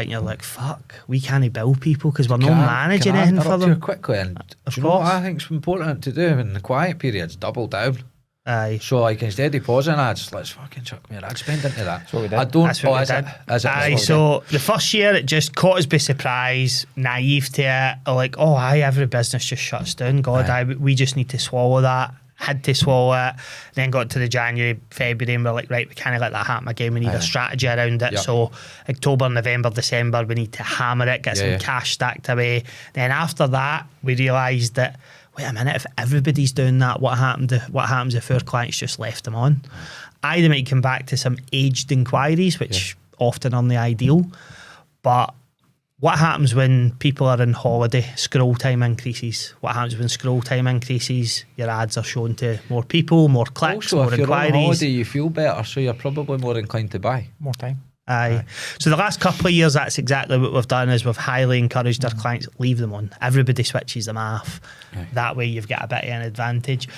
you're like, fuck, we can't bill people because we're not managing anything for them. Quickly, and do you know what I think is important to do in the quiet periods? Double down. Aye. So like instead of pausing ads, let's fucking chuck more ad spend into that. That's what we did. I don't. That's what we did. Aye, so the first year it just caught us by surprise, naive to it, like, every business just shuts down. We just need to swallow that. Had to swallow it. Then got to the January, February, and we're like, right, we can't let that happen again. We need a strategy around it. Yep. So October, November, December, we need to hammer it, get some cash stacked away. Then after that, we realised that, wait a minute, if everybody's doing that, what happens if our clients just left them on? They might come back to some aged inquiries, which often aren't the ideal. But what happens when people are on holiday? Scroll time increases. What happens when scroll time increases? Your ads are shown to more people, more clicks, also, more if inquiries. You're on holiday, you feel better, so you're probably more inclined to buy. More time. Aye. So the last couple of years, that's exactly what we've done. Is we've highly encouraged our clients, leave them on. Everybody switches them off. Aye. That way, you've got a bit of an advantage.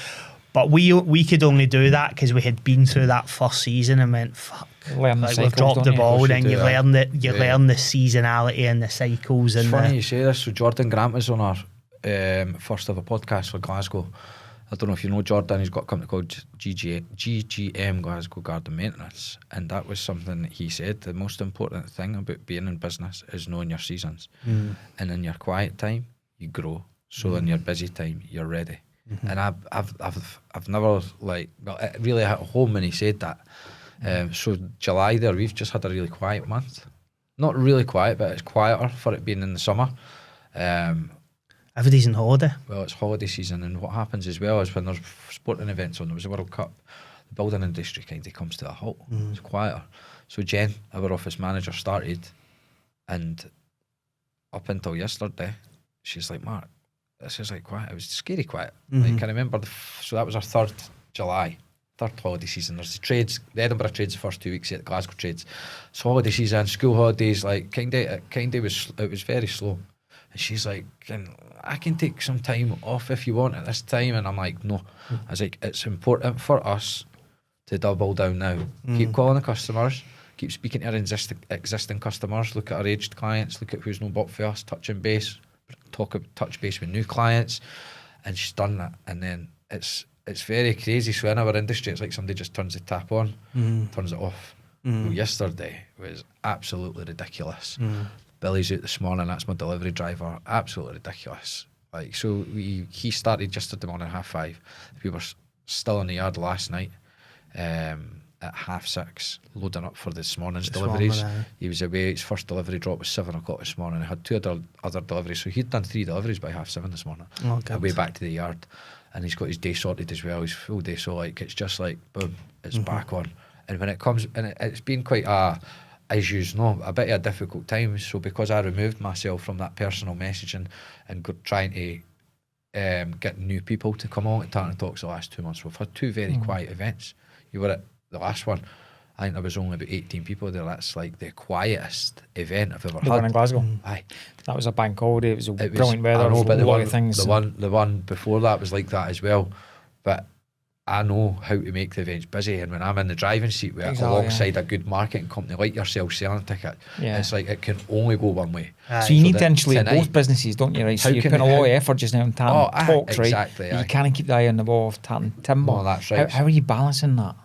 But we could only do that because we had been through that first season and went, fuck, like we've dropped the ball. And then you learn the seasonality and the cycles. It's and funny you say this. So Jordan Grant was on our first ever podcast for Glasgow. I don't know if you know Jordan. He's got a company called GGM, Glasgow Garden Maintenance, and that was something that he said. The most important thing about being in business is knowing your seasons, and in your quiet time you grow. So in your busy time you're ready. And I've never really hit home when he said that. So July there, we've just had a really quiet month. Not really quiet, but it's quieter for it being in the summer. Everybody's on holiday. Well, it's holiday season, and what happens as well is when there's sporting events on, there was a World Cup, the building industry kind of comes to a halt. It's quieter. So Jen, our office manager, started, and up until yesterday, she's like, Mark, this is like quiet. It was scary quiet. Like, I remember, so that was our third holiday season. There's the trades, the Edinburgh trades, the first 2 weeks, the Glasgow trades. It's holiday season, school holidays, like it was very slow. And she's like, I can take some time off if you want at this time. And I'm like, no. I was like, it's important for us to double down now. Keep calling the customers, keep speaking to our existing customers, look at our aged clients, look at who's not bought for us, touch base with new clients. And she's done that. And then it's very crazy. So in our industry, it's like somebody just turns the tap on, turns it off. Well, yesterday was absolutely ridiculous. Billy's out this morning, that's my delivery driver, absolutely ridiculous. Like, so he started yesterday morning at 5:30. We were still in the yard last night at 6:30, loading up for this morning's deliveries. He was away, his first delivery drop was 7 o'clock this morning. I had 2 other deliveries, so he'd done 3 deliveries by 7:30 this morning. Away back to the yard. And he's got his day sorted as well, his full day, so like it's just like, boom, it's back on. And when it comes, and it's been quite as you know, a bit of a difficult time. So because I removed myself from that personal messaging and trying to get new people to come on to Tartan Talks the last 2 months, we've had 2 very quiet events. You were at the last one, I think there was only about 18 people there. That's like the quietest event I've ever had. The one in Glasgow. Aye. That was a bank holiday. It was brilliant weather. I know, but the one before that was like that as well. But I know how to make the events busy, and when I'm in the driving seat with alongside a good marketing company like yourself selling a ticket, it's like it can only go one way. So you need to insulate both businesses, don't you? Right. So you put a lot of effort just now in Tartan Talks, exactly, right? You can't keep the eye on the ball of Tartan Timber. No, that's right. How are you balancing that?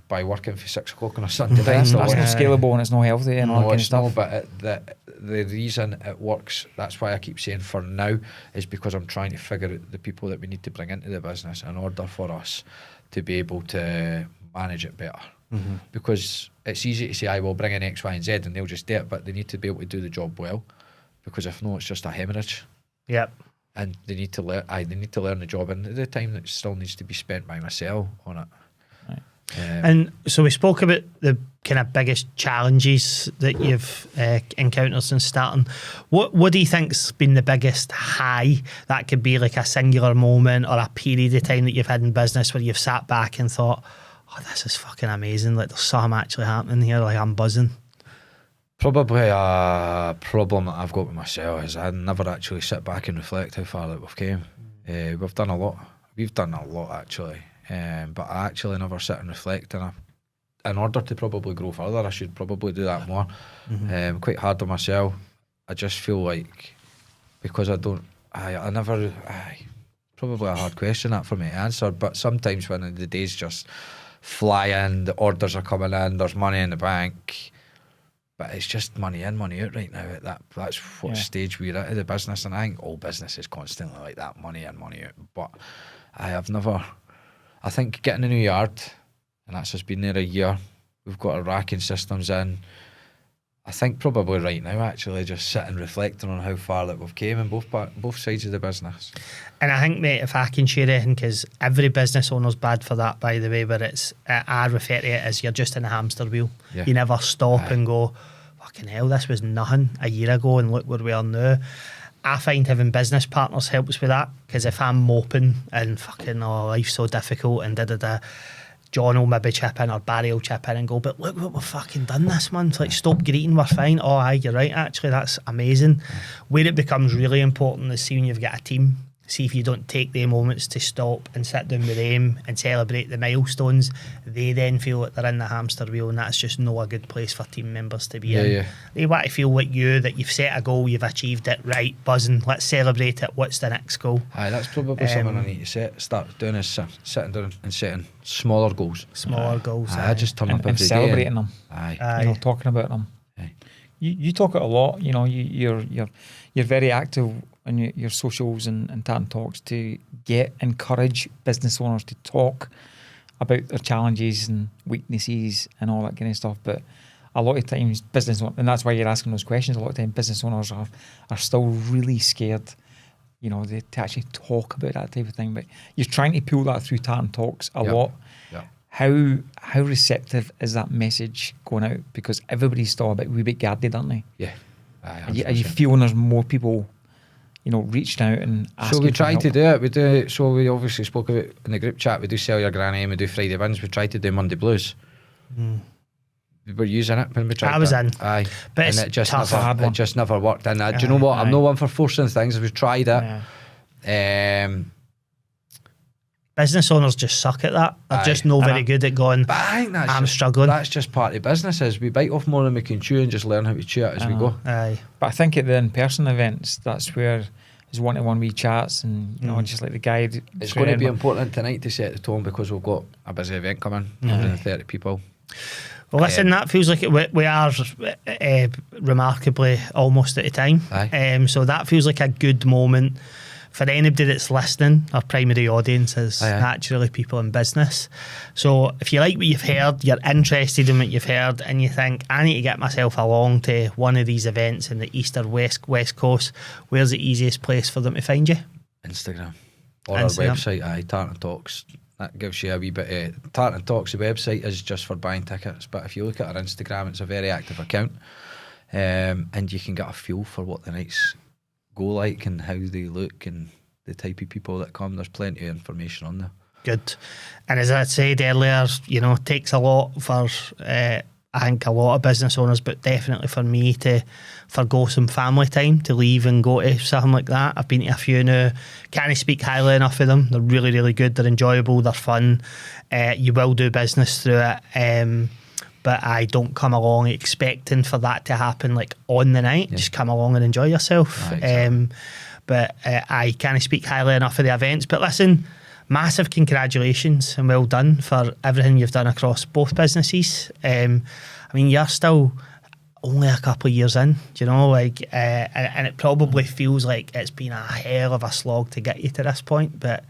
By working for 6 o'clock on a Sunday night. That's not scalable and it's not healthy and all that kind of stuff. No, but the reason it works, that's why I keep saying for now, is because I'm trying to figure out the people that we need to bring into the business in order for us to be able to manage it better. Because it's easy to say, I will bring in X, Y and Z and they'll just do it, but they need to be able to do the job well, because if not, it's just a hemorrhage. Yep. And they need to learn the job, and the time that still needs to be spent by myself on it. Right. And so we spoke about the kind of biggest challenges that you've encountered since starting. What do you think's been the biggest high? That could be like a singular moment or a period of time that you've had in business where you've sat back and thought, oh, this is fucking amazing. Like there's something actually happening here. Like I'm buzzing. Probably a problem that I've got with myself is I never actually sit back and reflect how far that we've came. We've done a lot. We've done a lot actually. But I actually never sit and reflect, and in order to probably grow further, I should probably do that more. Quite hard on myself. I just feel like because I never, probably a hard question that for me to answer, but sometimes when the days just fly in, the orders are coming in, there's money in the bank, but it's just money in, money out right now. That's what stage we're at in the business, and I think all business is constantly like that, money in, money out. But I think getting a new yard, and that's just been there a year. We've got our racking systems in. I think probably right now, actually, just sitting reflecting on how far that we've came in both sides of the business. And I think, mate, if I can share it, because every business owner's bad for that, by the way, but I refer to it as you're just in a hamster wheel. Yeah. You never stop and go, fucking hell, this was nothing a year ago, and look where we are now. I find having business partners helps with that, because if I'm moping and fucking, life's so difficult and John will maybe chip in or Barry will chip in and go, but look what we've fucking done this month. Like, stop greeting, we're fine. Oh, aye, you're right, actually, that's amazing. Where it becomes really important is see when you've got a team. See if you don't take the moments to stop and sit down with them and celebrate the milestones, they then feel like they're in the hamster wheel, and that's just not a good place for team members to be in. Yeah. They want to feel like that you've set a goal, you've achieved it, right, buzzing, let's celebrate it, what's the next goal? Aye, that's probably something I need to start doing, is sitting down and setting smaller goals. Goals. I just turn up every and celebrating day. Them. Aye. Talking about them. Aye. You talk it a lot, you're very active on your socials and Tartan Talks to encourage business owners to talk about their challenges and weaknesses and all that kind of stuff. But a lot of times business owners, and that's why you're asking those questions, a lot of times business owners are still really scared, to actually talk about that type of thing. But you're trying to pull that through Tartan Talks a lot. Yeah. How receptive is that message going out? Because everybody's still a wee bit guarded, aren't they? Yeah. Are you feeling there's more people, reached out and asked? So we try to do it. We do. So we obviously spoke about in the group chat. We do Sell Your Granny and we do Friday Bins. We try to do Monday Blues. were using it when we tried. I was that? in. Aye, But and it's it just tough. never, it just never worked. And do you know what? I'm no one for forcing things. We've tried it. Yeah. Business owners just suck at that. They're just no very good at going, But I think I'm struggling. That's just part of business. Is we bite off more than we can chew and just learn how to chew it as we go. Aye. But I think at the in-person events, that's where there's one-to-one wee chats and, you know, just like the guide. It's going to be important tonight to set the tone because we've got a busy event coming. 130 people. Well, listen, that feels like we are remarkably almost at the time. So that feels like a good moment for anybody that's listening. Our primary audience is naturally people in business. So if you like what you've heard, you're interested in what you've heard, and you think, I need to get myself along to one of these events in the East or West Coast, where's the easiest place for them to find you? Instagram. Or our website, Tartan Talks. That gives you a wee bit of... Tartan Talks, the website, is just for buying tickets. But if you look at our Instagram, it's a very active account. And you can get a feel for what the nights go like and how they look and the type of people that come. There's plenty of information on there. Good. And as I said earlier, you know, it takes a lot for I think a lot of business owners, but definitely for me to forgo some family time to leave and go to something like that. I've been to a few now. Can't speak highly enough of them. They're really, really good. They're enjoyable. They're fun. You will do business through it. But I don't come along expecting for that to happen like on the night. Just come along and enjoy yourself. Exactly. But I can't speak highly enough of the events. But listen, massive congratulations and well done for everything you've done across both businesses. I mean, you're still only a couple of years in, you know, like, and it probably feels like it's been a hell of a slog to get you to this point. But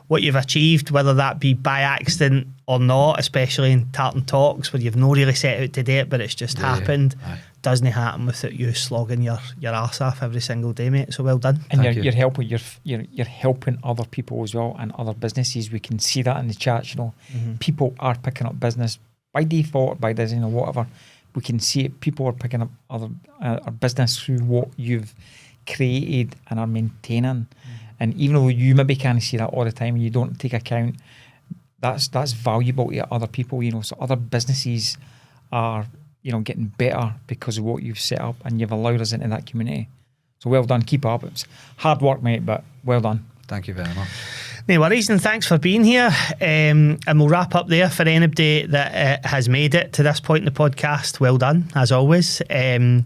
what you've achieved, whether that be by accident or not, especially in Tartan Talks, where you've not really set out to do it, but it's just happened, doesn't happen without you slogging your arse off every single day, mate. So well done. And you're helping you're helping other people as well and other businesses. We can see that in the chats. You know, people are picking up business by default, by design or whatever. We can see it. People are picking up other business through what you've created and are maintaining. And even though you maybe can't see that all the time and you don't take account, that's valuable to other people, you know. So other businesses are, you know, getting better because of what you've set up and you've allowed us into that community. So well done, keep up. It's hard work, mate, but well done. Thank you very much. No worries, and thanks for being here. And we'll wrap up there for anybody that has made it to this point in the podcast. Well done, as always. One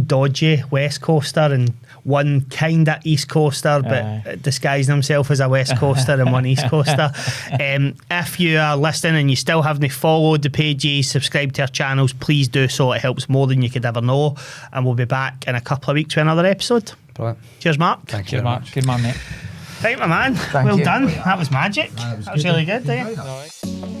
dodgy West Coaster and one kind of East Coaster, but disguising himself as a West Coaster and one East Coaster. If you are listening and you still haven't followed the pages, subscribed to our channels, please do so. It helps more than you could ever know. And we'll be back in a couple of weeks with another episode. Brilliant. Cheers, Mark. Thank you. Cheers, Mark. Good man, mate. Right, my man. Thank well you. done. That was magic. That was really good. Enjoyed that.